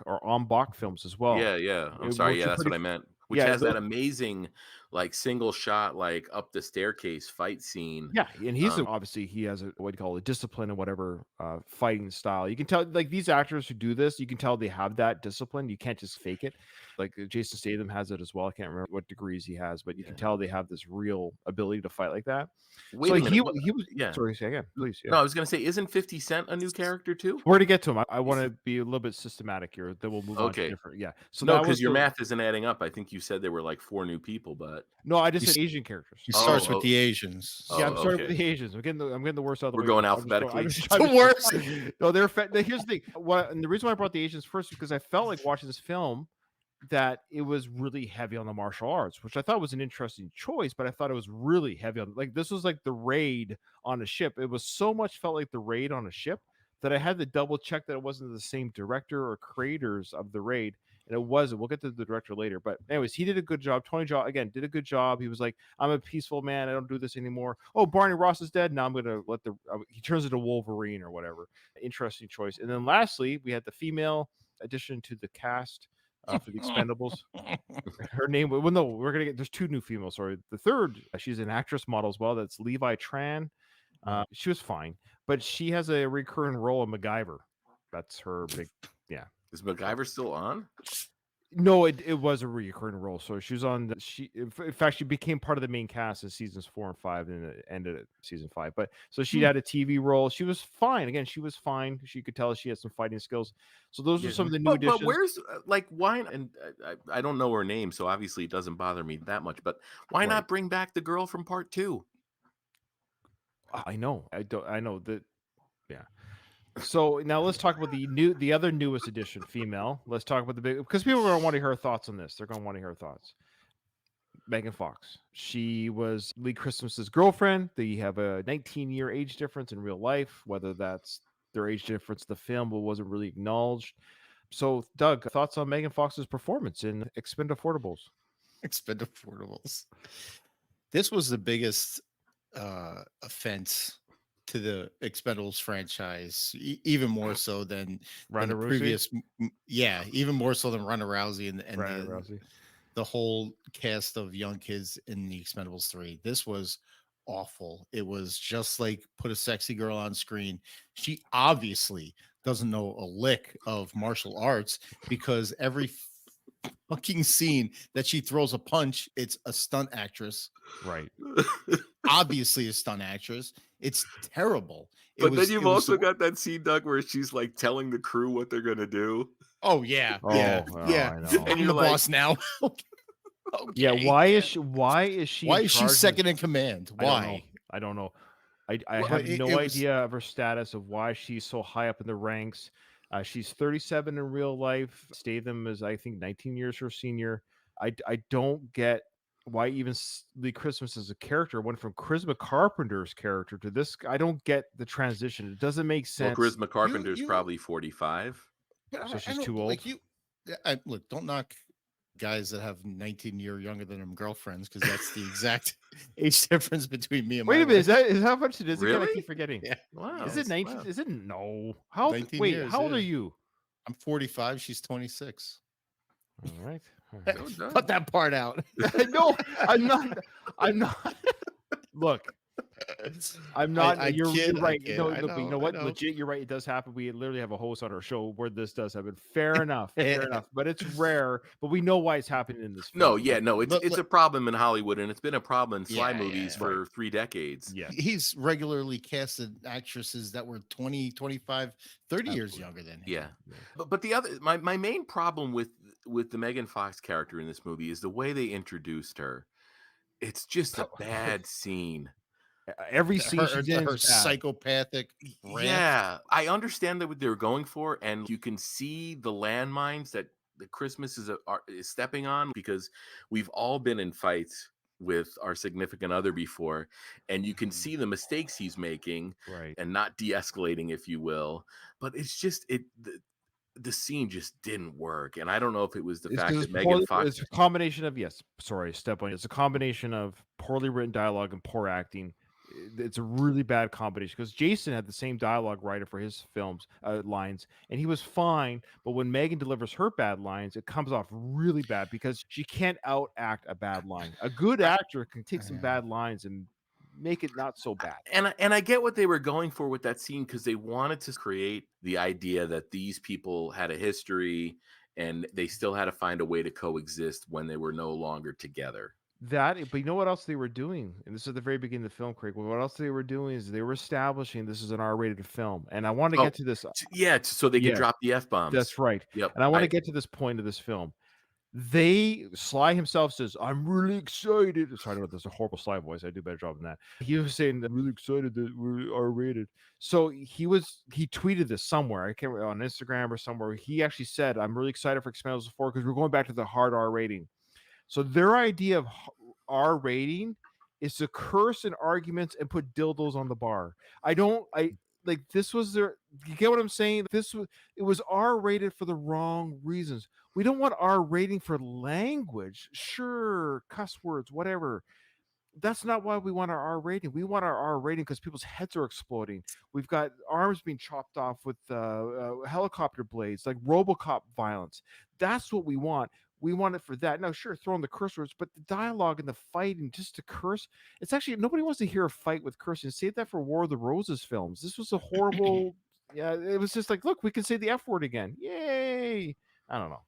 films as well. Yeah. I'm sorry. Yeah, that's what I meant. Which has that amazing, like, single shot, like, up the staircase fight scene. Yeah, and he's obviously he has a, what do you call it, discipline and whatever fighting style. You can tell, like, these actors who do this, you can tell they have that discipline. You can't just fake it. Like Jason Statham has it as well. I can't remember what degrees he has, but you can tell they have this real ability to fight like that. Wait a minute. He was. Yeah. Sorry, say again, please. Yeah. No, I was going to say, isn't 50 Cent a new character too? Where to get to him? I want to be a little bit systematic here. Then we'll move on to different. Yeah. So no, because your math isn't adding up. I think you said there were like 4 new people, but no, I just said Asian characters. He starts with the Asians. Yeah, I'm starting with the Asians. I'm getting the worst out of the way. We're going alphabetically. The worst. No, here's the thing. And the reason why I brought the Asians first is because I felt like watching this film that it was really heavy on the martial arts, which I thought was an interesting choice, but I thought it was really heavy on, like, this was like the Raid on a ship. It was so much felt like the Raid on a ship that I had to double check that it wasn't the same director or creators of the Raid. And it wasn't. We'll get to the director later. But anyways, he did a good job. Tony Jaa, again, did a good job. He was like, I'm a peaceful man. I don't do this anymore. Oh, Barney Ross is dead. Now I'm going to he turns into Wolverine or whatever. Interesting choice. And then lastly, we had the female addition to the cast for the Expendables. Her name, well, no, there's 2 new females. Sorry. The third, she's an actress model as well. That's Levi Tran. She was fine, but she has a recurring role in MacGyver. That's her big, yeah. Is MacGyver still on? No, it was a recurring role. So she was on. In fact, she became part of the main cast in seasons 4 and 5, and it ended at season 5. But so she had a TV role. She was fine. Again, she was fine. She could tell she had some fighting skills. So those are some of the new additions. But where's why? And I don't know her name, so obviously it doesn't bother me that much. But why not bring back the girl from part 2? I know. I know that. Yeah. So now let's talk about the other newest edition, female. Let's talk about because people are going to want to hear her thoughts on this. They're going to want to hear her thoughts. Megan Fox. She was Lee Christmas's girlfriend. They have a 19-year age difference in real life. Whether that's their age difference, the film wasn't really acknowledged. So, Doug, thoughts on Megan Fox's performance in Expend4bles? Expend4bles. This was the biggest offense to the Expendables franchise, even more so than the previous. Yeah, even more so than Ronda Rousey and the whole cast of young kids in the Expendables 3. This was awful. It was just like put a sexy girl on screen. She obviously doesn't know a lick of martial arts because every fucking scene that she throws a punch, it's a stunt actress. Right. Obviously a stunt actress. It's terrible. But then you've also got that scene, Doug, where she's like telling the crew what they're gonna do. Oh yeah. Yeah. And you're the boss now. Okay. Yeah, why is she second in command? Why? I don't know. I Well, have it no was idea of her status, of why she's so high up in the ranks. She's 37 in real life. Statham is, I think, 19 years her senior. I don't get why even Lee Christmas as a character went from Charisma Carpenter's character to this. I don't get the transition. It doesn't make well, sense. Charisma you Carpenter's you probably 45. So I she's don't too old. like you. Look, don't knock guys that have 19-year younger than them girlfriends, because that's the exact age difference between me and Wait my a minute, wife. is that how much it is again? I keep Really? forgetting. Yeah, Is Wow. it yes, 19? Wow. Is it no? How old? 19 Wait, years. how old are Yeah, you? I'm 45. She's 26. All right. All right. No, no. Cut that part out. No, I'm not. I'm not. Look, I'm not. I You're kid. I right. kid. No, I no, but you know know. I what? know. Legit, you're right. It does happen. We literally have a host on our show where this does happen. Fair enough. Fair enough. But it's rare. But we know why it's happening in this No, film. yeah, no, Look, it's a problem in Hollywood, and it's been a problem in Sly yeah, movies yeah. Right. for 3 decades. Yes. He's regularly casted actresses that were 20, 25, 30 years Absolutely. younger than him. Yeah. Yeah. But the other my main problem with the Megan Fox character in this movie is the way they introduced her. It's just a bad scene. Every scene she's in Her is bad. psychopathic rant. Yeah, I understand that what they're going for, and you can see the landmines that the Christmas is stepping on, because we've all been in fights with our significant other before, and you can see the mistakes he's making Right. and not de-escalating, if you will. But it's just the scene just didn't work, and I don't know if it was the It's fact because that Megan Fox. it's a combination of, yes, sorry, step on. It's a combination of poorly written dialogue and poor acting. It's a really bad combination because Jason had the same dialogue writer for his films lines, and he was fine. But when Megan delivers her bad lines, it comes off really bad because she can't out act a bad line. A good I, actor can take some bad lines and make it not so bad. And I get what they were going for with that scene, because they wanted to create the idea that these people had a history and they still had to find a way to coexist when they were no longer together. That, but you know what else they were doing? And this is at the very beginning of the film, Craig. What else they were doing is they were establishing this is an R-rated film, and I want to Oh, get to this. yeah, so they could Yes, drop the F-bombs. that's right. Yep. And I want to get to this point of this film. Sly himself says, "I'm really excited." Sorry, no, there's a horrible Sly voice. I do a better job than that. He was saying, "I'm really excited that we are rated." So he tweeted this somewhere. I can't remember, on Instagram or somewhere. He actually said, "I'm really excited for Expendables 4 because we're going back to the hard R rating." So their idea of R rating is to curse in arguments and put dildos on the bar. I like this was their. You get what I'm saying? It was R rated for the wrong reasons. We don't want R rating for language. Sure, cuss words, whatever. That's not why we want our R rating. We want our R rating because people's heads are exploding. We've got arms being chopped off with helicopter blades, like RoboCop violence. That's what we want. We want it for that. Now, sure, throw in the curse words, but the dialogue and the fighting, just to curse, it's actually nobody wants to hear a fight with cursing. Save that for War of the Roses films. This was a horrible. Yeah, it was just like, look, we can say the F word again. Yay! I don't know.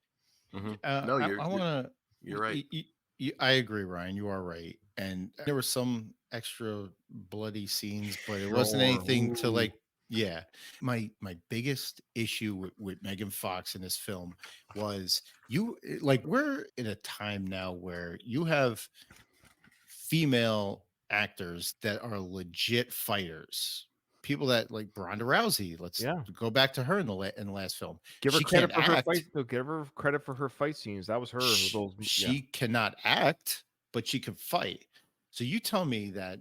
No, I want you're right. to. I agree, Ryan. You are right. And there were some extra bloody scenes, but it wasn't Sure. anything to Ooh. like. Yeah, my biggest issue with Megan Fox in this film was we're in a time now where you have female actors that are legit fighters. People that like Ronda Rousey. Let's go back to her in the last film. Give her She credit can't for her act. fight. No, give her credit for her fight scenes. That was her. She cannot act, but she can fight. So you tell me that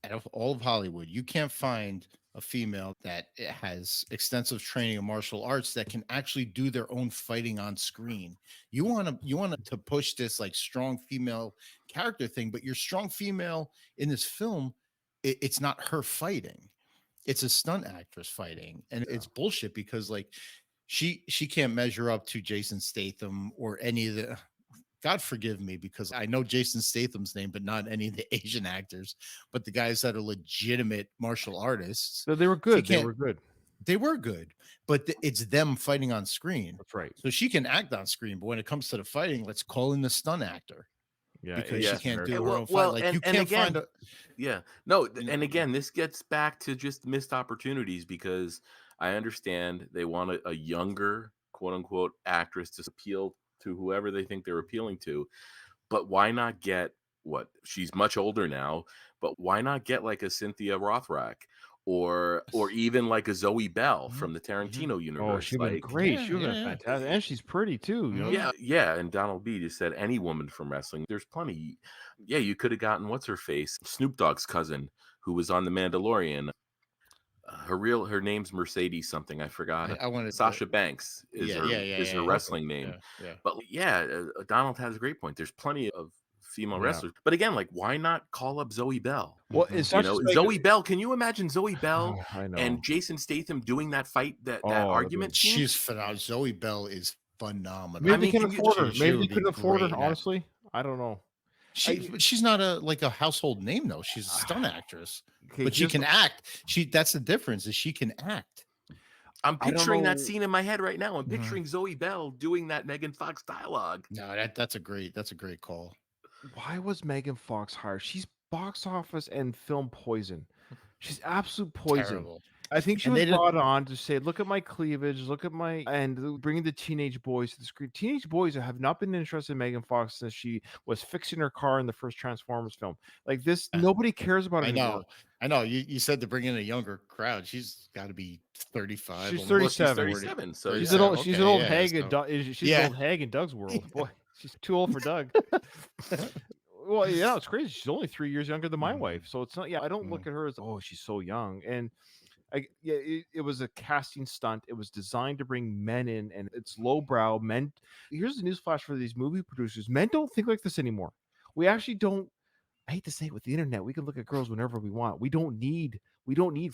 out of all of Hollywood, you can't find a female that has extensive training in martial arts that can actually do their own fighting on screen. You want to push this like strong female character thing, but your strong female in this film, it's not her fighting. It's a stunt actress fighting, and it's bullshit because like she can't measure up to Jason Statham or any of the. God forgive me because I know Jason Statham's name, but not any of the Asian actors. But the guys that are legitimate martial artists, So they were good. They were good. They were good, but it's them fighting on screen. That's right. So she can act on screen, but when it comes to the fighting, let's call in the stunt actor. Yeah, because she can't do her own fight. Well, Like and, you and can't again, find a. yeah, no, and again, this gets back to just missed opportunities, because I understand they want a younger, quote unquote, actress to appeal to whoever they think they're appealing to, but why not get she's much older now, but why not get like a Cynthia Rothrock or even like a Zoe Bell Mhm, from the mhm. Tarantino Oh, universe? she'd been Like, great. Yeah, She would have been yeah, fantastic, and she's pretty too. You know, yeah. yeah, and Donald B just said any woman from wrestling. There's plenty. Yeah, you could have gotten what's her face, Snoop Dogg's cousin, who was on The Mandalorian. Her name's Mercedes something. I forgot. I wanted to. Sasha Banks is Yeah, her yeah, yeah, is her yeah, yeah, okay, wrestling name. yeah, yeah. But yeah, Donald has a great point. There's plenty of female yeah. wrestlers. But again, like why not call up Zoe Bell? Well, Mhm. it's not just like Zoe Bell. Can you imagine Zoe Bell I and know. Jason Statham doing that fight, that Oh, that'd argument be scene? She's phenomenal. Zoe Bell is maybe I phenomenal. they mean, can can you? afford her. She Maybe they would be couldn't afford great her. in that. Honestly, I don't know. She's not a like a household name though. She's a stunt actress, Okay, but she here's can act. That's the difference is she can act. I'm I don't picturing that know scene in my head right now. I'm Mhm. picturing Zoe Bell doing that Megan Fox dialogue. No, that's a great call. why was Megan Fox hired? She's box office and film poison. She's absolute poison. Terrible. I think she And was they did. brought on to say, "Look at my cleavage, look at my," and bringing the teenage boys to the screen. Teenage boys have not been interested in Megan Fox since she was fixing her car in the first Transformers film. Like this, nobody cares about it I anymore. know. I know. You said to bring in a younger crowd. She's got to be 35, She's Well, almost she's 37. 40. 37, so She's an yeah. old. 37. She's an Okay, old yeah. hag. In So she's an yeah. old hag in Doug's world. Yeah. Boy, she's too old for Doug. Well, yeah, it's crazy. She's only 3 years younger than my wife, so it's not. Yeah, I don't look Mm. at her as oh, she's so young. And yeah, it was a casting stunt. It was designed to bring men in, and it's lowbrow. Men. Here's the newsflash for these movie producers: men don't think like this anymore. We actually don't. I hate to say it, with the internet, we can look at girls whenever we want. We don't need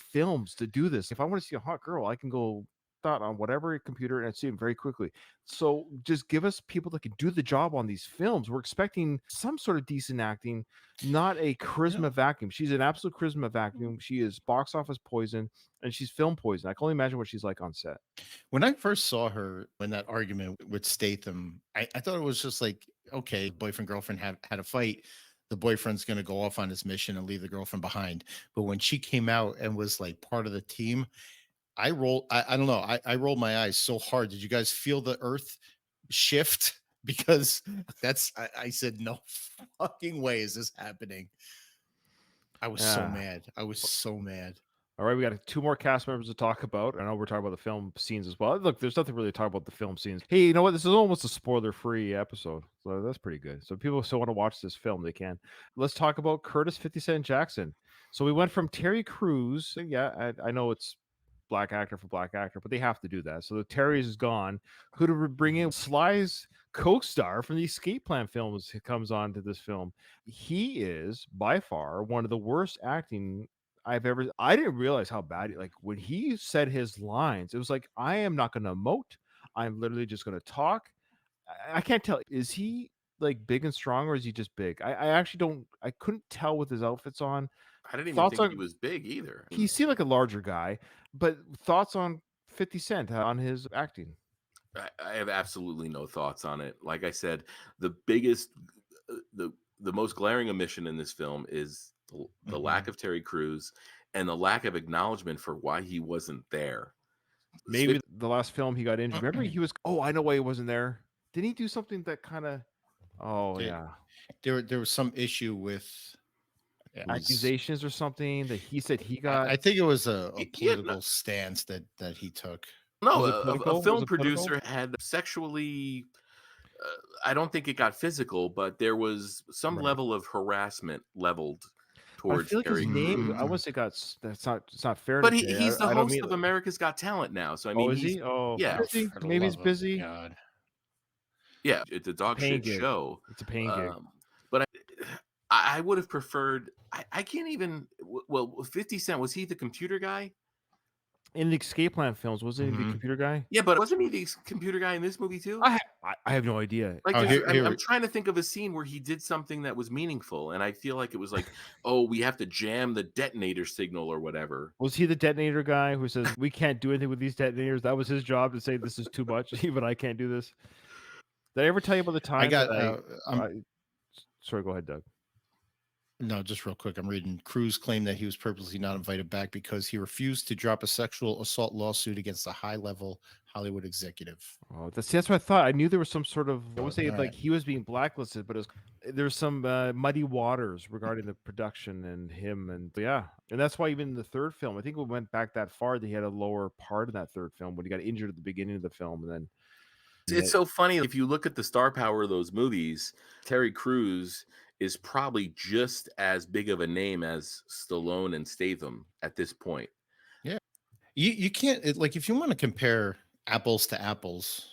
films to do this. If I want to see a hot girl, I can go thought on whatever computer and I see them very quickly. So just give us people that can do the job on these films. We're expecting some sort of decent acting, not a You know, charisma vacuum. She's an absolute charisma vacuum. She is box office poison and she's film poison. I can only imagine what she's like on set. when I first saw her in that argument with Statham, I thought it was just like, okay, boyfriend, girlfriend had a fight. The boyfriend's going to go off on his mission and leave the girlfriend behind. But when she came out and was like part of the team, I don't know. I rolled my eyes so hard. Did you guys feel the earth shift? Because I said, no fucking way is this happening. I was so Yeah. mad. I was so mad. All right, we got two more cast members to talk about. I know we're talking about the film scenes as well. Look, there's nothing really to talk about the film scenes. Hey, you know what? This is almost a spoiler-free episode, so that's pretty good. So if people still want to watch this film, they can. Let's talk about Curtis 50 Cent Jackson. So we went from Terry Crews. Yeah, I know it's black actor for black actor, but they have to do that. So the Terry's is gone. Who to bring in? Sly's co-star from the Escape Plan films comes on to this film. He is by far one of the worst acting I didn't realize how bad like when he said his lines, it was like, I am not gonna emote. I'm literally just gonna talk. I can't tell. Is he like big and strong or is he just big? I actually don't I couldn't tell with his outfits on. I didn't even Thoughts think he on was big either. he seemed like a larger guy, but thoughts on 50 Cent on his acting. I have absolutely no thoughts on it. Like I said, the biggest, the most glaring omission in this film is the lack Mhm. of Terry Crews and the lack of acknowledgement for why he wasn't there. Maybe the last film he got injured. Remember he was I know why he wasn't there. Didn't he do something that kind of oh There, yeah. there was some issue with it was Accusations or something that he said he I, got. I think it was a He had political stance that he took. no, Was it a political? Was film it political? producer had sexually. I don't think it got physical, but there was some Right. level of harassment leveled But I towards feel like his Terry name. I Crews. wouldn't say that's not. It's not fair to But say. he's the I don't host mean. of America's Got Talent now, so I Oh, mean, is he's he? Oh, yeah, Oh, busy. for the Maybe he's love of busy. God. yeah. It's a It's a dog paying shit gig. show, It's a paying gig. but I would have preferred. I can't even. Well, 50 Cent, was he the computer guy? In the Escape Plan films, wasn't he the Mhm. computer guy? Yeah, but wasn't he the computer guy in this movie too? I have no idea. Like, Oh, I'm trying to think of a scene where he did something that was meaningful, and I feel like it was like, oh, we have to jam the detonator signal or whatever. Was he the detonator guy who says we can't do anything with these detonators? That was his job to say this is too much. Even I can't do this. Did I ever tell you about the I time got that I sorry, go ahead, Doug. No, just real quick. I'm reading. Cruz claimed that he was purposely not invited back because he refused to drop a sexual assault lawsuit against a high-level Hollywood executive. Oh, that's what I thought. I knew there was some sort of, I would say, All like right. he was being blacklisted, but there's some muddy waters regarding the production and him, and yeah, and that's why even in the third film, I think we went back that far that he had a lower part in that third film when he got injured at the beginning of the film, and then It's so funny. If you look at the star power of those movies, Terry Crews is probably just as big of a name as Stallone and Statham at this point. Yeah. You can't, like, if you want to compare apples to apples,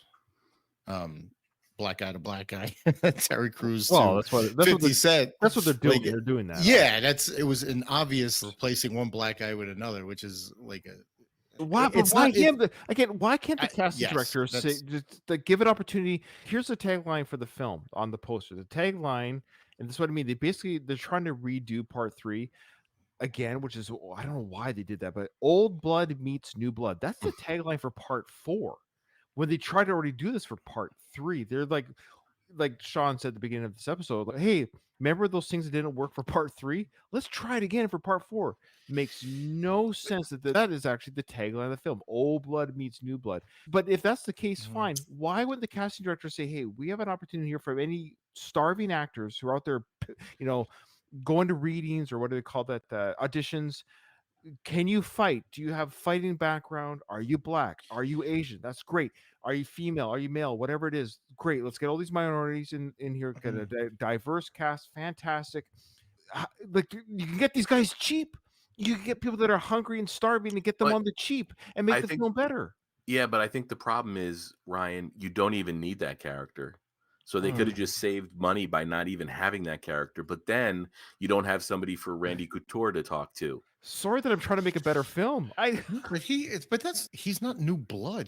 black guy to black guy, Terry Crews well, to that's 50 Cent. that's what they're doing. Like, They're doing that. yeah, it was an obvious replacing one black guy with another, which is like Why? But it's why not, him? Again, why can't the casting yes, director say that's, just to give it opportunity? Here's the tagline for the film on the poster. The tagline, and this is what I mean. They're trying to redo part 3 again, which is I don't know why they did that, but old blood meets new blood. That's the tagline for part 4. When they tried to already do this for part 3, they're like Sean said at the beginning of this episode, like, hey, remember those things that didn't work for part 3? Let's try it again for part 4. Makes no sense that is actually the tagline of the film. Old blood meets new blood. But if that's the case, fine. Why wouldn't the casting director say, hey, we have an opportunity here for any starving actors who are out there, going to readings or what do they call that? Auditions. Can you fight? Do you have fighting background? Are you black? Are you Asian? That's great. Are you female? Are you male? Whatever it is, great. Let's get all these minorities in here. Get a diverse cast. Fantastic. Like you can get these guys cheap. You can get people that are hungry and starving and get them on the cheap and make the film better. Yeah, but I think the problem is, Ryan, you don't even need that character. So they could have just saved money by not even having that character. But then you don't have somebody for Randy Couture to talk to. Sorry that I'm trying to make a better film. but he's not new blood.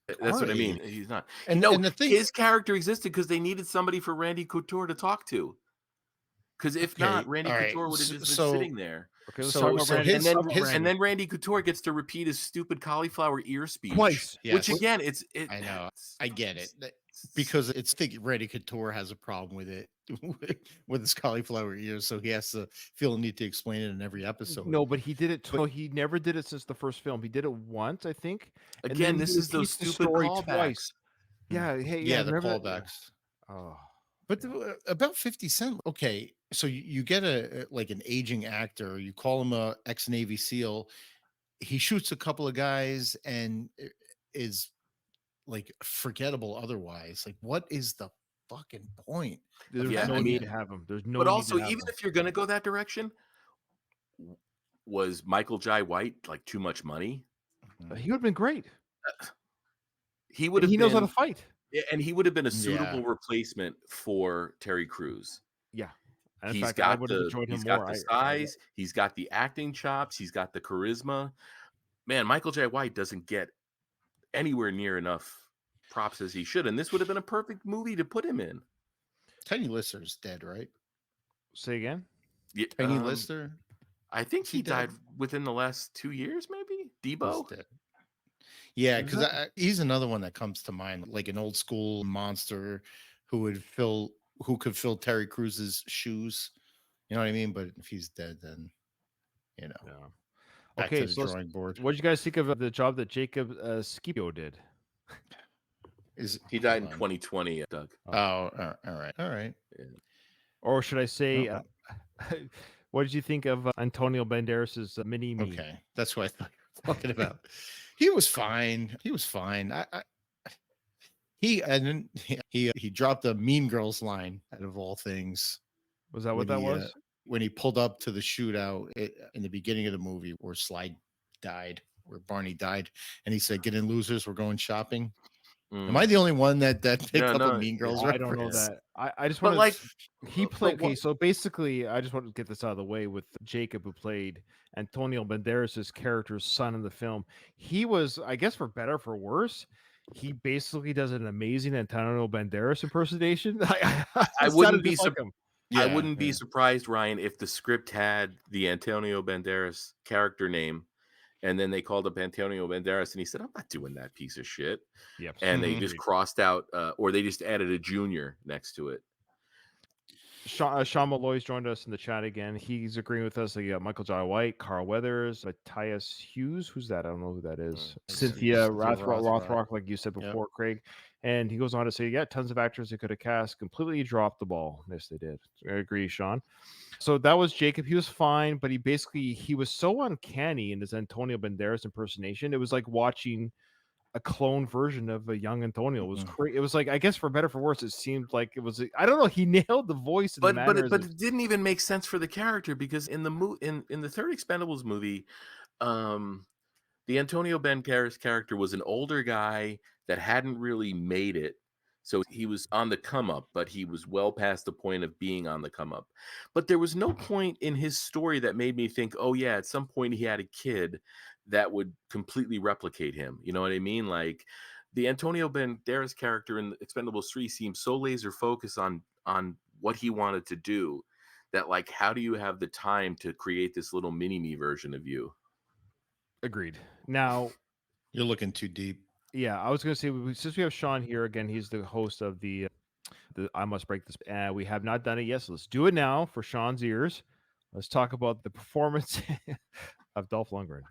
That's what I mean. He's not. And the thing, his character existed because they needed somebody for Randy Couture to talk to. Because if not, Randy Couture would have just been sitting there. Okay, let's talk about Randy. And then Randy Couture gets to repeat his stupid cauliflower ear speech twice. Yes. Which again, I know, I get it, because it's Randy Couture has a problem with it with his cauliflower ears, so he has to feel the need to explain it in every episode. No, but he did it. He never did it since the first film. He did it once, I think. Again, this is those stupid callbacks. Twice. Yeah, hey, yeah, the callbacks. Oh. But about 50 Cent, okay, so you get an aging actor, you call him a ex-Navy SEAL, he shoots a couple of guys and is like forgettable otherwise. Like, what is the fucking point? There's no need to have him. There's no. But also, even if you're gonna go that direction, was Michael Jai White like too much money? He would have been great. He would have. He knows how to fight. And he would have been a suitable replacement for Terry Crews. Yeah. And he's got the size, he's got the acting chops, he's got the charisma. Man, Michael Jai White doesn't get anywhere near enough props as he should. And this would have been a perfect movie to put him in. Tiny Lister's dead, right? Say again? Yeah, Tiny Lister? I think he died within the last 2 years, maybe. Debo? Yeah, because he's another one that comes to mind, like an old school monster who could fill Terry Crews's shoes. You know what I mean? But if he's dead, then back to the drawing board. What did you guys think of the job that Jacob Scipio did? He died in 2020, Doug. Oh, all right. Yeah. Or should I say, what did you think of Antonio Banderas's mini-me? Okay, that's what I thought you were talking about. He was fine. He dropped a Mean Girls line out of all things. Was that what that was? When he pulled up to the shootout in the beginning of the movie where Barney died, and he said, "Get in, losers. We're going shopping." Am I the only one that picked up a Mean Girls? I don't know that. I just want to he played. Okay, so basically, I just want to get this out of the way with Jacob, who played Antonio Banderas's character's son in the film. He was, I guess, for better or for worse, he basically does an amazing Antonio Banderas impersonation. I wouldn't be surprised. I wouldn't be surprised, Ryan, if the script had the Antonio Banderas character name, and then they called up Antonio Banderas, and he said, "I'm not doing that piece of shit." Yep. And they just crossed out, or they just added a junior next to it. Sean Malloy's joined us in the chat again. He's agreeing with us. Like, Michael Jai White, Carl Weathers, Matthias Hughes. Who's that? I don't know who that is. Cynthia Rothrock, like you said before, Craig. And he goes on to say, yeah, tons of actors they could have cast completely dropped the ball. Yes, they did. I agree, Sean. So that was Jacob. He was fine, but he was so uncanny in his Antonio Banderas impersonation. It was like watching a clone version of a young Antonio. It was It was like, I guess for better or for worse, it seemed like it was. I don't know. He nailed the voice and the mannerisms. But it didn't even make sense for the character, because in the third Expendables movie, the Antonio Banderas character was an older guy that hadn't really made it. So he was on the come up, but he was well past the point of being on the come up. But there was no point in his story that made me think, oh yeah, at some point he had a kid that would completely replicate him. You know what I mean? Like, the Antonio Banderas character in Expendables 3 seems so laser focused on what he wanted to do, that, like, how do you have the time to create this little mini me version of you? Agreed. Now, you're looking too deep. Yeah, I was going to say, since we have Sean here again, he's the host of the I Must Break This. We have not done it yet, so let's do it now for Sean's ears. Let's talk about the performance of Dolph Lundgren.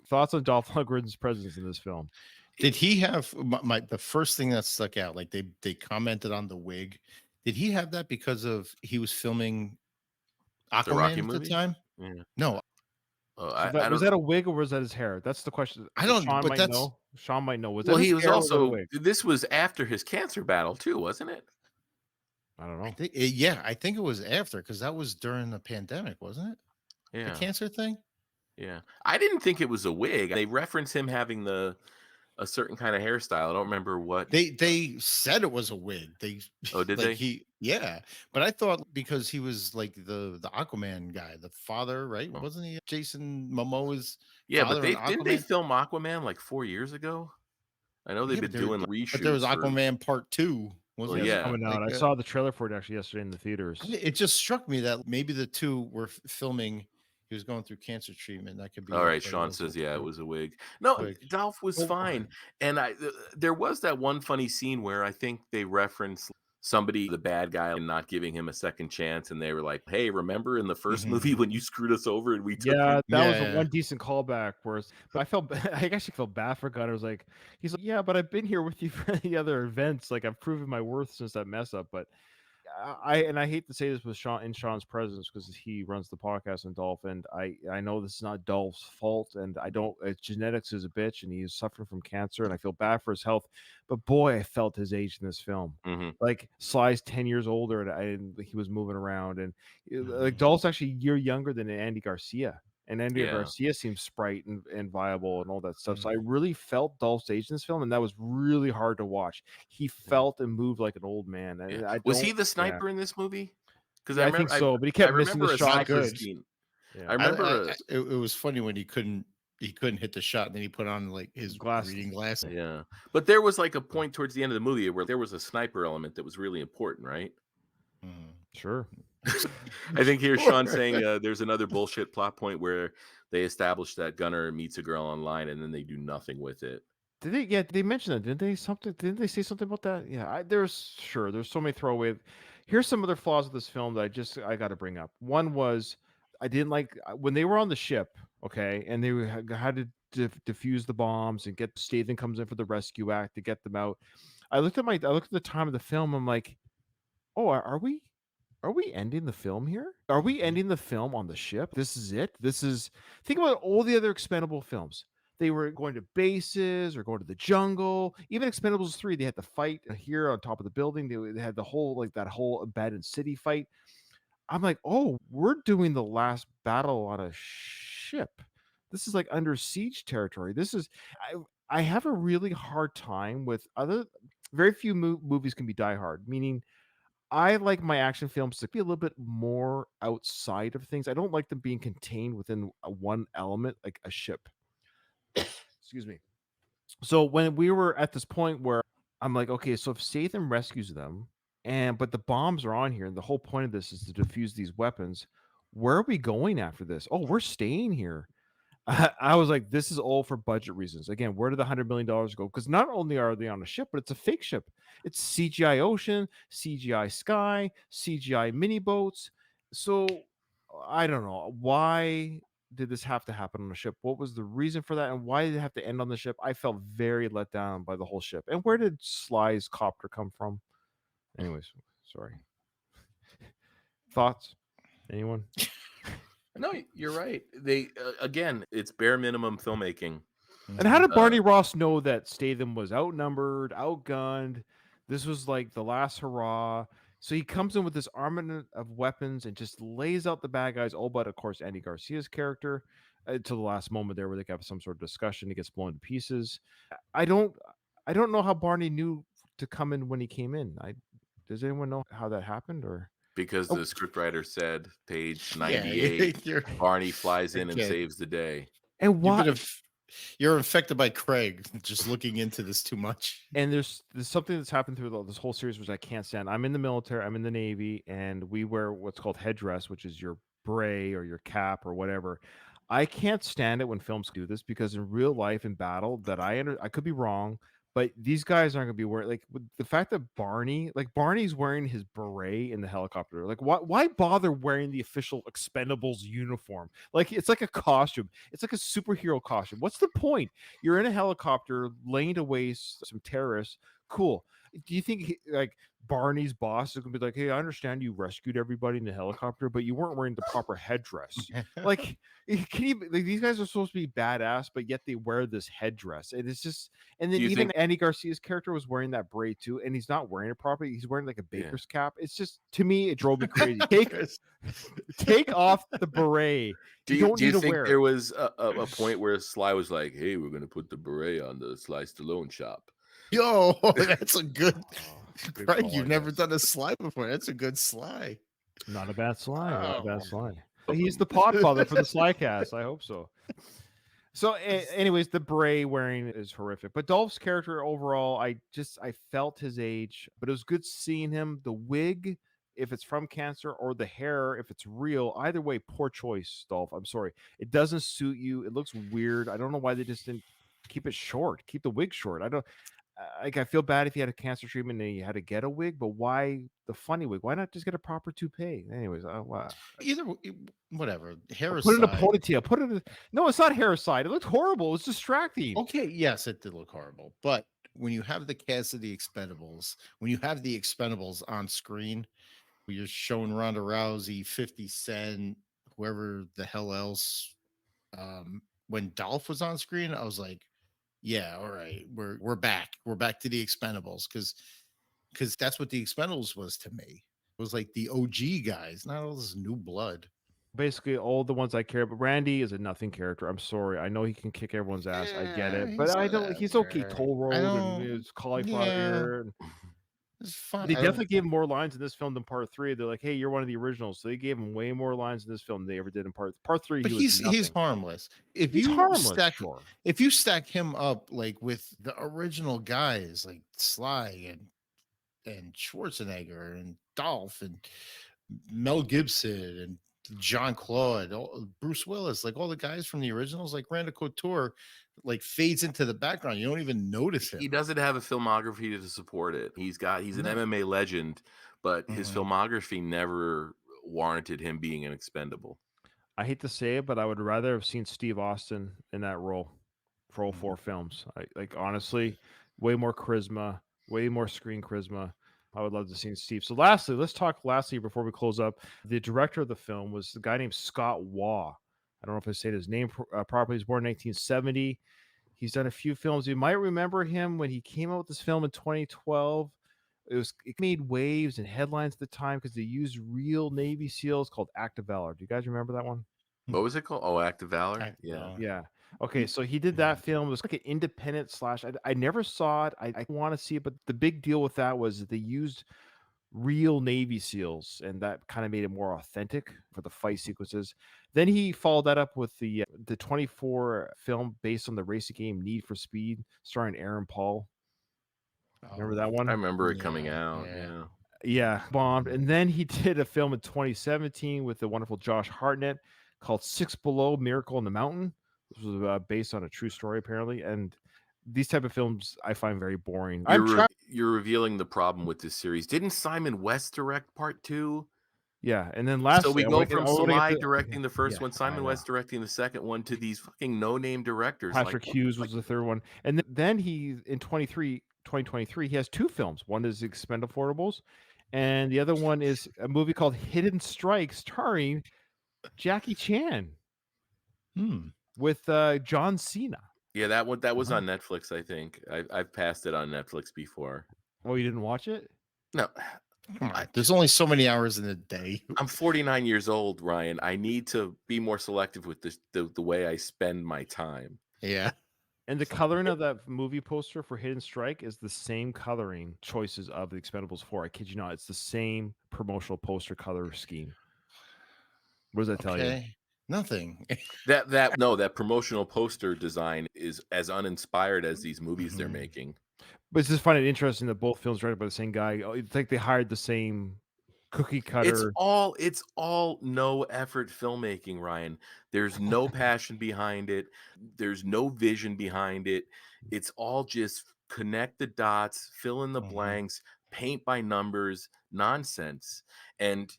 Thoughts on Dolph Lundgren's presence in this film? Did he have the first thing that stuck out? Like, they commented on the wig. Did he have that because of he was filming Aquaman at the time? Yeah. No. Was that a wig or was that his hair? That's the question. I don't. Sean but might that's know. Sean might know. Well, he was also. This was after his cancer battle too, wasn't it? I don't know. I think it was after, because that was during the pandemic, wasn't it? Yeah. The cancer thing. Yeah, I didn't think it was a wig. They reference him having a certain kind of hairstyle. I don't remember what they said it was a wig. Did they? But I thought because he was like the Aquaman guy, the father, right? Oh. Wasn't he Jason Momoa's? Yeah, but didn't they film Aquaman like 4 years ago? I know they've been doing reshoots. But there was Aquaman Part 2. Wasn't it? Coming out. I saw the trailer for it actually yesterday in the theaters. It just struck me that maybe the two were filming. He was going through cancer treatment. That could be all right. Sean says, it was a wig. No, Dolph was fine. And there was that one funny scene where I think they referenced somebody, the bad guy, and not giving him a second chance. And they were like, hey, remember in the first movie when you screwed us over and we took that was the one decent callback. But I actually felt bad for Gunner. He's like, yeah, but I've been here with you for the other events. Like, I've proven my worth since that mess up. But I hate to say this with Sean's presence, because he runs the podcast and Dolph, and I know this is not Dolph's fault, and I don't. Genetics is a bitch, and he's suffering from cancer, and I feel bad for his health. But boy, I felt his age in this film. Like, Sly's 10 years older, and he was moving around, and like Dolph's actually a year younger than Andy Garcia. And Andy Garcia seems sprite and viable and all that stuff. So I really felt Dolph's age in this film, and that was really hard to watch. He felt and moved like an old man. And was he the sniper in this movie? Because I think so, but he kept missing the shot. Good. I remember it was funny when he couldn't hit the shot, and then he put on like his reading glasses. Yeah, but there was like a point towards the end of the movie where there was a sniper element that was really important, right? Sure. I think here's Sean saying there's another bullshit plot point where they establish that Gunner meets a girl online and then they do nothing with it. Did they? Yeah, they mentioned that. Didn't they say something about that? Yeah, there's so many throwaway. Here's some other flaws of this film that I got to bring up. One was I didn't like when they were on the ship, okay, and they had to defuse the bombs and Statham comes in for the rescue act to get them out. I looked at the time of the film. I'm like, oh, are we ending the film here? Are we ending the film on the ship? This is it? Think about all the other Expendable films. They were going to bases or going to the jungle. Even Expendables 3, they had the fight here on top of the building. They had the whole, that whole abandoned city fight. I'm like, oh, we're doing the last battle on a ship. This is like under siege territory. I have a really hard time with very few movies can be Die Hard, meaning I like my action films to be a little bit more outside of things. I don't like them being contained within one element, like a ship. Excuse me. So when we were at this point where I'm like, okay, so if Statham rescues them, but the bombs are on here, and the whole point of this is to defuse these weapons, where are we going after this? Oh, we're staying here. I was like, this is all for budget reasons. Again, where did the $100 million go? Because not only are they on a ship, but it's a fake ship. It's CGI ocean, CGI sky, CGI mini boats. So I don't know why did this have to happen on a ship? What was the reason for that, and why did it have to end on the ship? I felt very let down by the whole ship. And where did Sly's copter come from? Anyways, sorry. Thoughts? Anyone? No, you're right. They again, it's bare minimum filmmaking. And how did Barney Ross know that Statham was outnumbered, outgunned? This was like the last hurrah. So he comes in with this armament of weapons and just lays out the bad guys, all but, of course, Andy Garcia's character, to the last moment there where they have some sort of discussion. He gets blown to pieces. I don't know how Barney knew to come in when he came in. Does anyone know how that happened? Or because the scriptwriter said, page 98, Barney flies in and saves the day. And why? You're infected by Craig just looking into this too much. And there's something that's happened through this whole series which I can't stand. I'm in the military, I'm in the Navy, and we wear what's called headdress, which is your beret or your cap or whatever. I can't stand it when films do this because in real life, in battle, that I could be wrong, but these guys aren't gonna be wearing, like, with the fact that Barney's wearing his beret in the helicopter. Like, why bother wearing the official Expendables uniform? Like, it's like a costume. It's like a superhero costume. What's the point? You're in a helicopter laying to waste some terrorists. Cool. Do you think like Barney's boss is gonna be like, "Hey, I understand you rescued everybody in the helicopter, but you weren't wearing the proper headdress." Like, can you? Like, these guys are supposed to be badass, but yet they wear this headdress, and it's just. And then even Andy Garcia's character was wearing that braid too, and he's not wearing it properly. He's wearing like a baker's cap. It's just, to me, it drove me crazy. Take off the beret. Do you think there was a point where Sly was like, "Hey, we're gonna put the beret on the Sly Stallone shop"? Yo, that's a good. Craig, you've never done a Sly before. That's a good Sly. Not a bad Sly. Not a bad Sly. He's the podfather for the Slycast. I hope so. So, anyways, the beret wearing is horrific. But Dolph's character overall, I felt his age, but it was good seeing him. The wig, if it's from cancer, or the hair, if it's real, either way, poor choice, Dolph. I'm sorry. It doesn't suit you. It looks weird. I don't know why they just didn't keep it short. Keep the wig short. I feel bad if you had a cancer treatment and you had to get a wig, but why the funny wig? Why not just get a proper toupee? Anyways, wow. Either whatever. Hair put it in a ponytail. Put it in, no, it's not hair aside. It looked horrible. It's distracting. Okay, yes, it did look horrible. But when you have the cast of the Expendables, when you have the Expendables on screen, where you're showing Ronda Rousey, 50 Cent, whoever the hell else, when Dolph was on screen, I was like, yeah, all right, we're back. We're back to the Expendables because that's what the Expendables was to me. It was like the OG guys, not all this new blood. Basically, all the ones I care about. Randy is a nothing character. I'm sorry. I know he can kick everyone's ass. I get it, but I don't. He's okay. Toll Road and his cauliflower ear. It's fun. They definitely gave him more lines in this film than part 3. They're like, "Hey, you're one of the originals," so they gave him way more lines in this film than they ever did in part 3. But he's harmless. He's harmless. If you stack him up like with the original guys like Sly and Schwarzenegger and Dolph and Mel Gibson and John Claude, Bruce Willis, like all the guys from the originals, like Randy Couture, like fades into the background. You don't even notice him. He doesn't have a filmography to support it. He's an MMA legend, but his filmography never warranted him being an expendable. I hate to say it, but I would rather have seen Steve Austin in that role for all 4 films. Honestly, way more charisma, way more screen charisma. I would love to see Steve. So let's talk before we close up. The director of the film was the guy named Scott Waugh. I don't know if I said his name properly. He was born in 1970. He's done a few films. You might remember him when he came out with this film in 2012. It made waves and headlines at the time because they used real Navy SEALs called Act of Valor. Do you guys remember that one? What was it called? Oh, Act of Valor? Yeah. Okay, so he did that film. It was like an independent / I never saw it. I want to see it, but the big deal with that was that they used real Navy SEALs, and that kind of made it more authentic for the fight sequences. Then he followed that up with the 24 film based on the racing game Need for Speed, starring Aaron Paul. Remember that one? I remember it coming out. Yeah, bombed. And then he did a film in 2017 with the wonderful Josh Hartnett called Six Below: Miracle on the Mountain. This was based on a true story, apparently, and these type of films I find very boring. You're revealing the problem with this series. Didn't Simon West direct part 2? Yeah, and then So lastly, we go from I want to get Sly to directing the first Yeah, one, I Simon know. West directing the second one, to these fucking no-name directors like Patrick Hughes was the third one, and then he in 2023 he has 2 films. One is Expend4bles, and the other one is a movie called Hidden Strike starring Jackie Chan with John Cena. Yeah, that was on Netflix, I think. I've passed it on Netflix before. Oh, you didn't watch it? No. Come on. There's only so many hours in a day. I'm 49 years old, Ryan. I need to be more selective with this, the way I spend my time. Yeah. And the coloring of that movie poster for Hidden Strike is the same coloring choices of the Expendables 4. I kid you not. It's the same promotional poster color scheme. What does that tell you? Nothing. That promotional poster design is as uninspired as these movies they're making. But it's just find it interesting that both films directed by the same guy. It's like they hired the same cookie cutter. It's all no effort filmmaking, Ryan. There's no passion behind it. There's no vision behind it. It's all just connect the dots, fill in the blanks, paint by numbers nonsense. And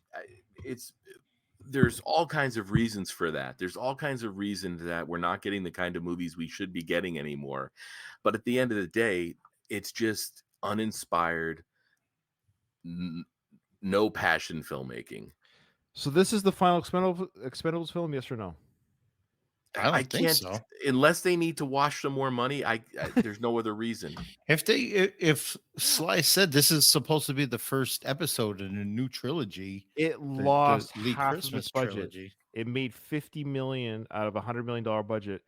there's all kinds of reasons for that. There's all kinds of reasons that we're not getting the kind of movies we should be getting anymore. But at the end of the day, it's just uninspired, no passion filmmaking. So this is the final Expendables film, yes or no? I think so. Unless they need to wash some more money. There's no other reason. If Sly said this is supposed to be the first episode in a new trilogy, it lost the half Christmas of its budget. trilogy. It made $50 million out of $100 million budget.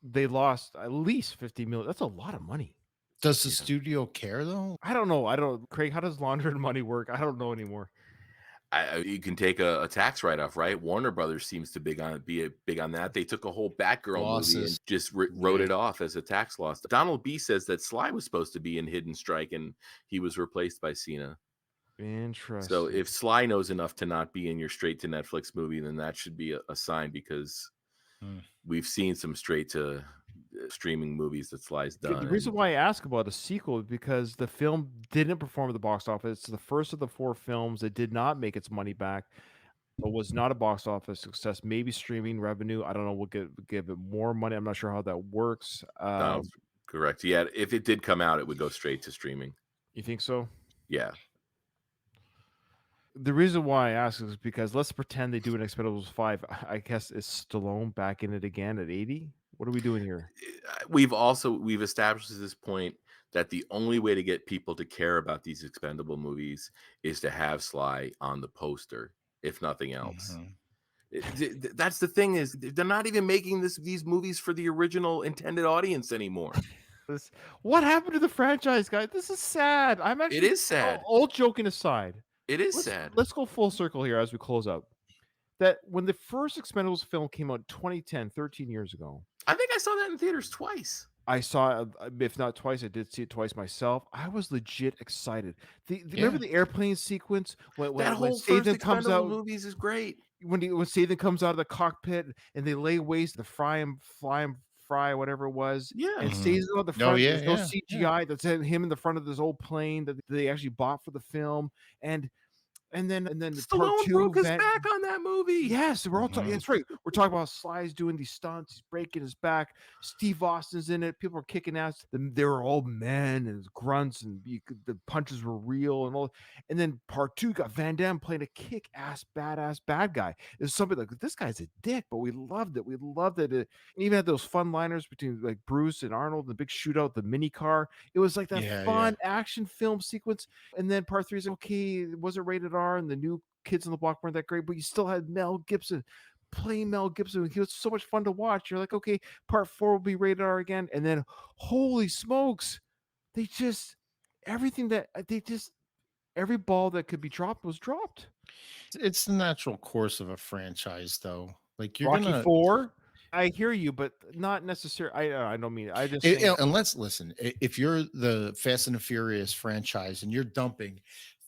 They lost at least $50 million. That's a lot of money. Does the studio care though? I don't know. Craig, how does laundering money work? I don't know anymore. You can take a tax write-off, right? Warner Brothers seems to be big on that. They took a whole Batgirl movie and just wrote it off as a tax loss. Donald B says that Sly was supposed to be in Hidden Strike and he was replaced by Cena. Interesting. So if Sly knows enough to not be in your straight to Netflix movie, then that should be a sign, because we've seen some straight to streaming movies that Sly's done. The reason why I ask about a sequel is because the film didn't perform at the box office. It's the first of the 4 films that did not make its money back. It was not a box office success. Maybe streaming revenue. I don't know. We'll give it more money. I'm not sure how that works. Correct. Yeah, if it did come out, it would go straight to streaming. You think so? Yeah. The reason why I ask is because let's pretend they do an Expendables 5. I guess is Stallone back in it again at 80? What are we doing here? We've established at this point that the only way to get people to care about these expendable movies is to have Sly on the poster, if nothing else. That's the thing, is they're not even making these movies for the original intended audience anymore. What happened to the franchise, guys? This is sad. It is sad. All joking aside, it is sad. Let's go full circle here as we close out. That when the first Expendables film came out 2010, 13 years ago. I think I saw that in theaters twice. I saw it, if not twice, I did see it twice myself. I was legit excited. Remember the airplane sequence when that whole Statham first comes out? Movies is great. When Statham comes out of the cockpit and they lay waste to fry, whatever it was. Yeah. And Statham's on the front. There's no CGI. That's him in the front of this old plane that they actually bought for the film. And then Stallone broke his back on that movie. Yes, we're all talking. That's right. We're talking about Sly's doing these stunts. He's breaking his back. Steve Austin's in it. People are kicking ass. They were all men and grunts, and the punches were real and all. And then part 2 got Van Damme playing a kick-ass, badass bad guy. It's something like, this guy's a dick, but we loved it. We loved it. It even had those fun liners between like Bruce and Arnold, the big shootout, the mini car. It was like that fun action film sequence. And then part 3 is like, okay, it wasn't rated R, and the new kids on the block weren't that great, but you still had Mel Gibson playing Mel Gibson. He was so much fun to watch. You're like, okay, part 4 will be rated R again. And then holy smokes, every ball that could be dropped was dropped. It's the natural course of a franchise, though. Like Rocky 4. I hear you, but not necessarily. I don't mean. I just and let's listen. If you're the Fast and the Furious franchise and you're dumping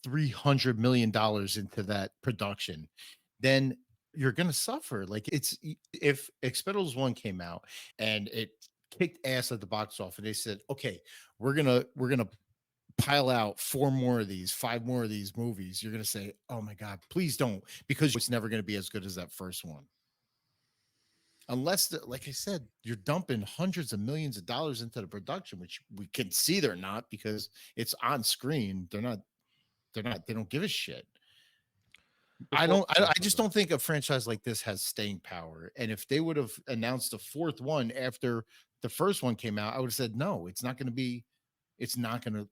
$300 million into that production, then you're gonna suffer. Like it's if Expendables 1 came out and it kicked ass at the box office, and they said, okay, we're gonna pile out 4 more of these, 5 more of these movies, you're gonna say, oh my god, please don't, because it's never gonna be as good as that first one. Unless like I said, you're dumping hundreds of millions of dollars into the production, which we can see they're not, because it's on screen. They don't give a shit. I just don't think a franchise like this has staying power. And if they would have announced a fourth one after the first one came out, I would have said, no, it's not going to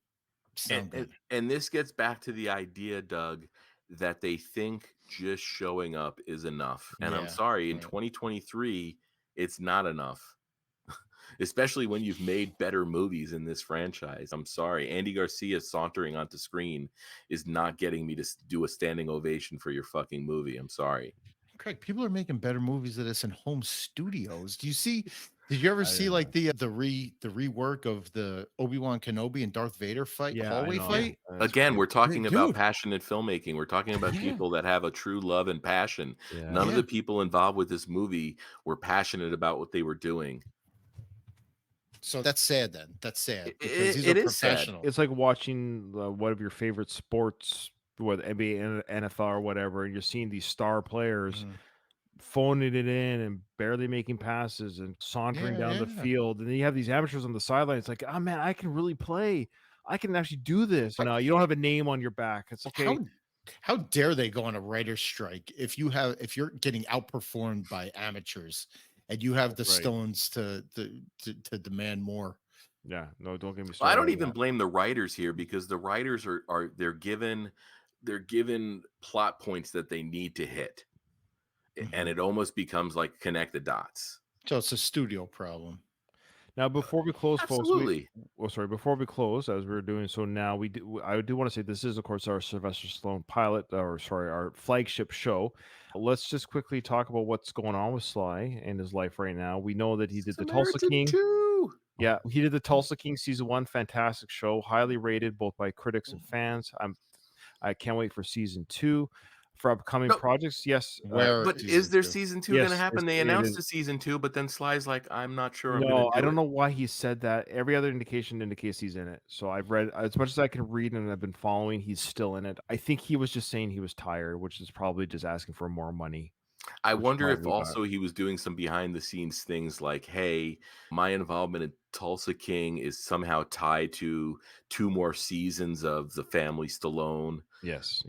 sound good. And this gets back to the idea, Doug, that they think just showing up is enough. And I'm sorry, in 2023, it's not enough. Especially when you've made better movies in this franchise. I'm sorry. Andy Garcia sauntering onto screen is not getting me to do a standing ovation for your fucking movie. I'm sorry. Craig, people are making better movies of this in home studios. Did you ever see like the rework of the Obi-Wan Kenobi and Darth Vader fight, hallway fight? Again, we're talking about passionate filmmaking. We're talking about people that have a true love and passion. None of the people involved with this movie were passionate about what they were doing. So that's sad then. That's sad. Because these are professionals. It's like watching one of your favorite sports, whether NBA, NFL, or whatever, and you're seeing these star players phoning it in and barely making passes and sauntering down the field. And then you have these amateurs on the sideline. It's like, oh man, I can really play. I can actually do this. No, you don't have a name on your back. It's okay. How dare they go on a writer's strike if you're getting outperformed by amateurs and you have the stones to demand more? Yeah, no, don't get me started. Well, I don't even blame the writers here, because the writers they're given plot points that they need to hit. And it almost becomes like connect the dots. So it's a studio problem. Now, before we close, absolutely. folks, before we close, as we're doing so now, I do want to say this is, of course, our Sylvester Stallone pilot, our flagship show. Let's just quickly talk about what's going on with Sly and his life right now. We know that he did the Tulsa King. 2. Yeah, he did the Tulsa King season 1, fantastic show, highly rated both by critics and fans. I can't wait for season 2. For upcoming projects, yes. But is there season 2 going to happen? They announced a season 2, but then Sly's like, I'm not sure. I don't know why he said that. Every other indication indicates he's in it. So I've read as much as I can read, and I've been following. He's still in it. I think he was just saying he was tired, which is probably just asking for more money. I wonder if also he was doing some behind the scenes things like, hey, my involvement in Tulsa King is somehow tied to 2 more seasons of the family Stallone. Yes.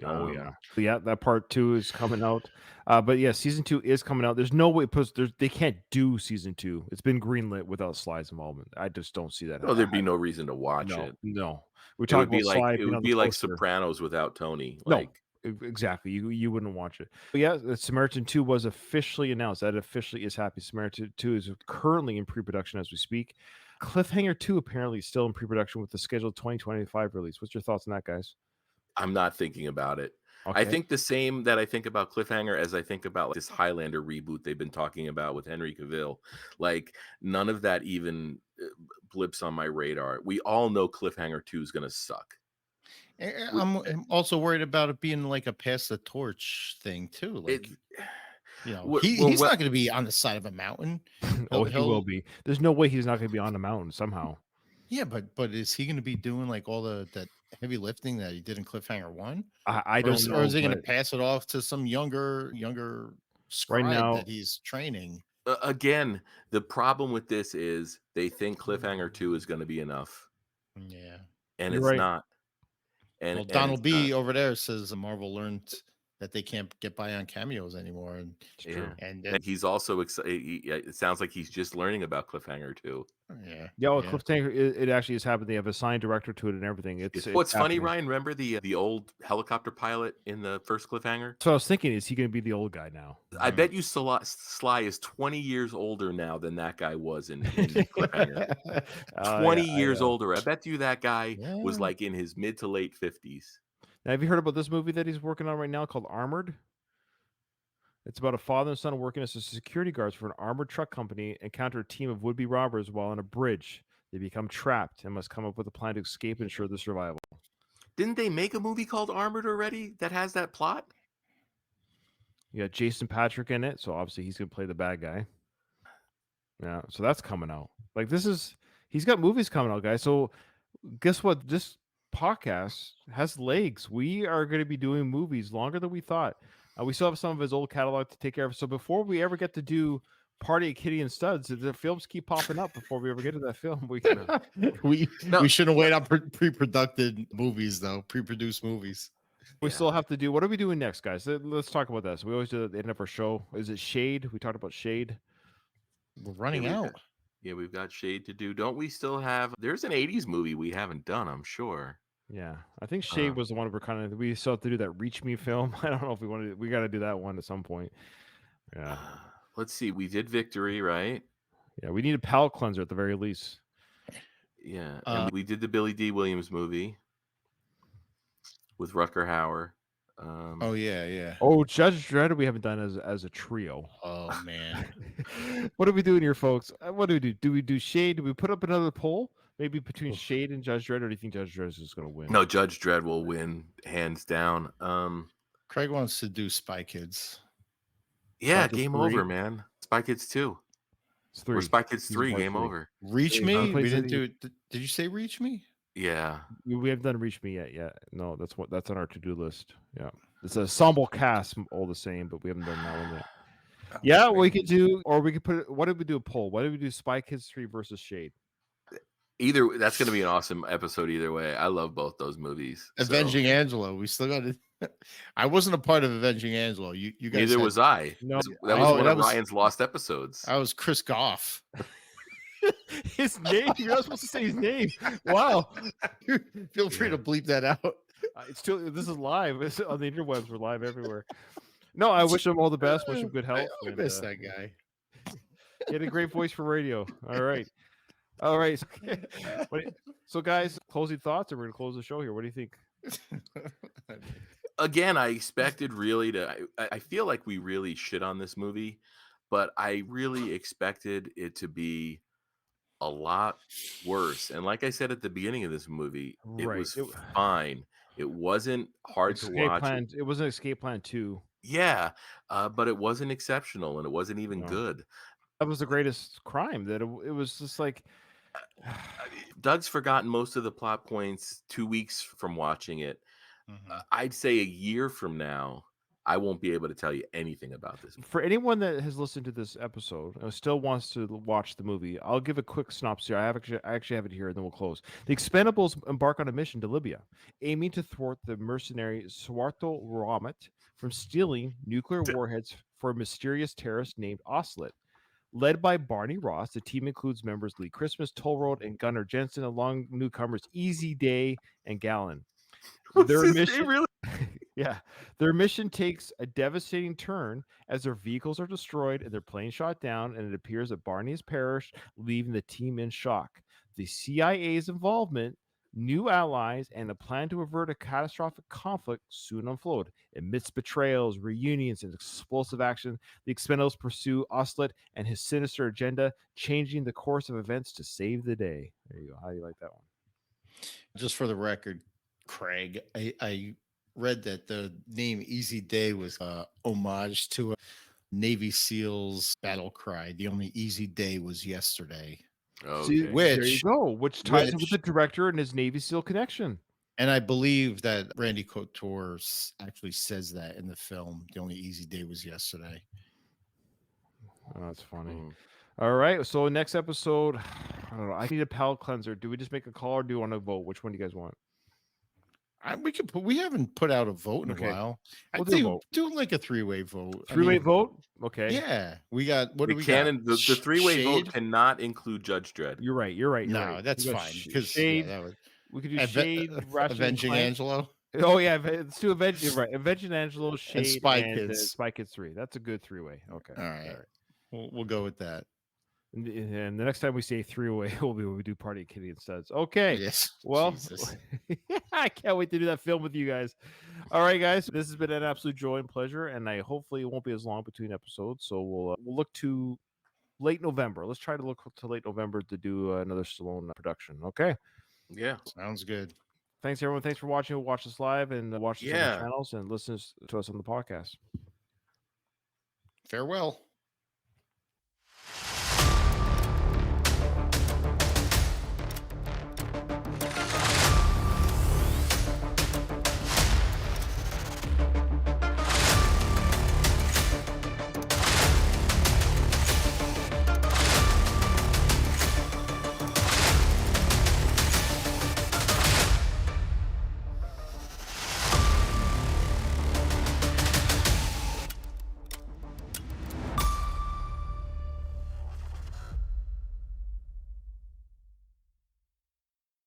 Yeah, that part 2 is coming out. But yeah, season 2 is coming out. There's no way, they can't do season 2. It's been greenlit without Sly's involvement. I just don't see that. No, there'd be no reason to watch it. No. It would be like Sopranos without Tony. No. Exactly. You wouldn't watch it. But yeah, Samaritan 2 was officially announced. That officially is happening. Samaritan 2 is currently in pre-production as we speak. Cliffhanger 2 apparently is still in pre-production with the scheduled 2025 release. What's your thoughts on that, guys? I'm not thinking about it. Okay. I think the same that I think about Cliffhanger as I think about this Highlander reboot they've been talking about with Henry Cavill. Like, none of that even blips on my radar. We all know Cliffhanger 2 is going to suck. I'm also worried about it being like a pass the torch thing too. Like, he's not going to be on the side of a mountain. He will be. There's no way he's not going to be on the mountain somehow. Yeah, but is he going to be doing like all that heavy lifting that he did in Cliffhanger 1? I don't know. Or is he going to pass it off to some younger scribe right now that he's training? Again, the problem with this is they think Cliffhanger 2 is going to be enough. Yeah, and it's not. And Donald B over there says Marvel learned that they can't get by on cameos anymore, and and he's also it sounds like he's just learning about Cliffhanger too. Cliffhanger, it actually is happening. They have a signed director to it and everything. What's funny, Ryan, remember the old helicopter pilot in the first Cliffhanger? So I was thinking, is he going to be the old guy now? I bet you Sly is 20 years older now than that guy was in Cliffhanger. 20 years older. I bet you that guy was like in his mid to late 50s. Now, have you heard about this movie that he's working on right now called Armored? It's about a father and son working as security guards for an armored truck company, encounter a team of would-be robbers while on a bridge. They become trapped and must come up with a plan to escape and ensure their survival. Didn't they make a movie called Armored already that has that plot? You got Jason Patrick in it, so obviously he's gonna play the bad guy. Yeah, so that's coming out. Like he's got movies coming out, guys. So guess what? This podcast has legs. We are going to be doing movies longer than we thought. We still have some of his old catalog to take care of. So before we ever get to do Party at Kitty and Studs, the films keep popping up before we ever get to that film. We shouldn't wait on pre-produced movies though. Pre-produced movies. We still have to do. What are we doing next, guys? Let's talk about that. So we always do it at the end of our show. Is it Shade? We talked about Shade. We're running out. We've got Shade to do. Don't we still have? There's an '80s movie we haven't done, I'm sure. Yeah, I think Shade was the one we still have to do that Reach Me film. I don't know if we want to. We got to do that one at some point. Yeah. Let's see. We did Victory, right? Yeah, we need a palate cleanser at the very least. Yeah, and we did the Billy D. Williams movie with Rutger Hauer. Oh yeah. Oh, Judge Dredd we haven't done as a trio. Oh man. What are we doing here, folks? What do we do? Do we do Shade? Do we put up another poll? Maybe between Shade and Judge Dredd, or do you think Judge Dredd is just going to win? No, Judge Dredd will win hands down. Craig wants to do Spy Kids. Yeah, game over, man. Spy Kids 2. Or Spy Kids 3, game over. Reach Me? We didn't do. Did you say Reach Me? Yeah, we haven't done Reach Me yet. Yeah, no, that's on our to-do list. Yeah, it's an ensemble cast, all the same, but we haven't done that one yet. Yeah, we could do, or we could put. What did we do a poll? What did we do? Spy Kids 3 versus Shade. Either that's going to be an awesome episode. Either way, I love both those movies. Avenging Angelo. We still got it. I wasn't a part of Avenging Angelo. You guys. Neither was I. No, that was one of Ryan's lost episodes. I was Chris Goff. His name? You're not supposed to say his name. Wow. Feel free to bleep that out. It's still. This is live. It's on the interwebs. We're live everywhere. No, I wish him all the best. Wish him good health. I miss that guy. He had a great voice for radio. All right. So, guys, closing thoughts, or we're gonna close the show here. What do you think? Again, I expected I feel like we really shit on this movie, but I really expected it to be a lot worse. And like I said at the beginning of this movie, it was fine. It wasn't hard to watch. It wasn't Escape Plan 2. Yeah, but it wasn't exceptional, and it wasn't even good. That was the greatest crime. That it was just like Doug's forgotten most of the plot points 2 weeks from watching it. I'd say a year from now, I won't be able to tell you anything about this. For anyone that has listened to this episode and still wants to watch the movie, I'll give a quick synopsis here. I actually have it here, and then we'll close. The Expendables embark on a mission to Libya, aiming to thwart the mercenary Suarto Ramat from stealing nuclear warheads for a mysterious terrorist named Oslet. Led by Barney Ross, the team includes members Lee Christmas, Toll Road, and Gunnar Jensen, along newcomers Easy Day and Gallon. Their mission, their mission takes a devastating turn as their vehicles are destroyed and their plane shot down, and it appears that Barney has perished, leaving the team in shock. The CIA's involvement, new allies, and a plan to avert a catastrophic conflict soon unfold. Amidst betrayals, reunions, and explosive action, the Expendables pursue Oslet and his sinister agenda, changing the course of events to save the day. There you go. How do you like that one? Just for the record, Craig, I read that the name Easy Day was homage to a Navy SEALs battle cry. The only easy day was yesterday. Okay. There you go. Which ties in with the director and his Navy SEAL connection. And I believe that Randy Couture actually says that in the film. The only easy day was yesterday. Oh, that's funny. All right. So next episode, I don't know. I need a palate cleanser. Do we just make a call, or do you want to vote? Which one do you guys want? We haven't put out a vote in a while. We'll do like a three-way vote. Three-way vote? Okay. Yeah. We got the three-way vote cannot include Judge Dredd. You're right. No, that's fine. Because we could do Shade, Avenging Angelo. Oh yeah, let's do Avenging Angelo, Shade, and Spy Kids. Spy Kids 3. That's a good three-way. Okay. All right. We'll go with that. And the next time we say three-way, will be when we do Party Kitty and Studs. Okay. Yes. Well, I can't wait to do that film with you guys. All right, guys. This has been an absolute joy and pleasure, and hopefully it won't be as long between episodes. So we'll look to late November. Let's try to look to late November to do another Stallone production. Okay. Yeah. Sounds good. Thanks, everyone. Thanks for watching. Watch us live and watch us on the channels and listen to us on the podcast. Farewell.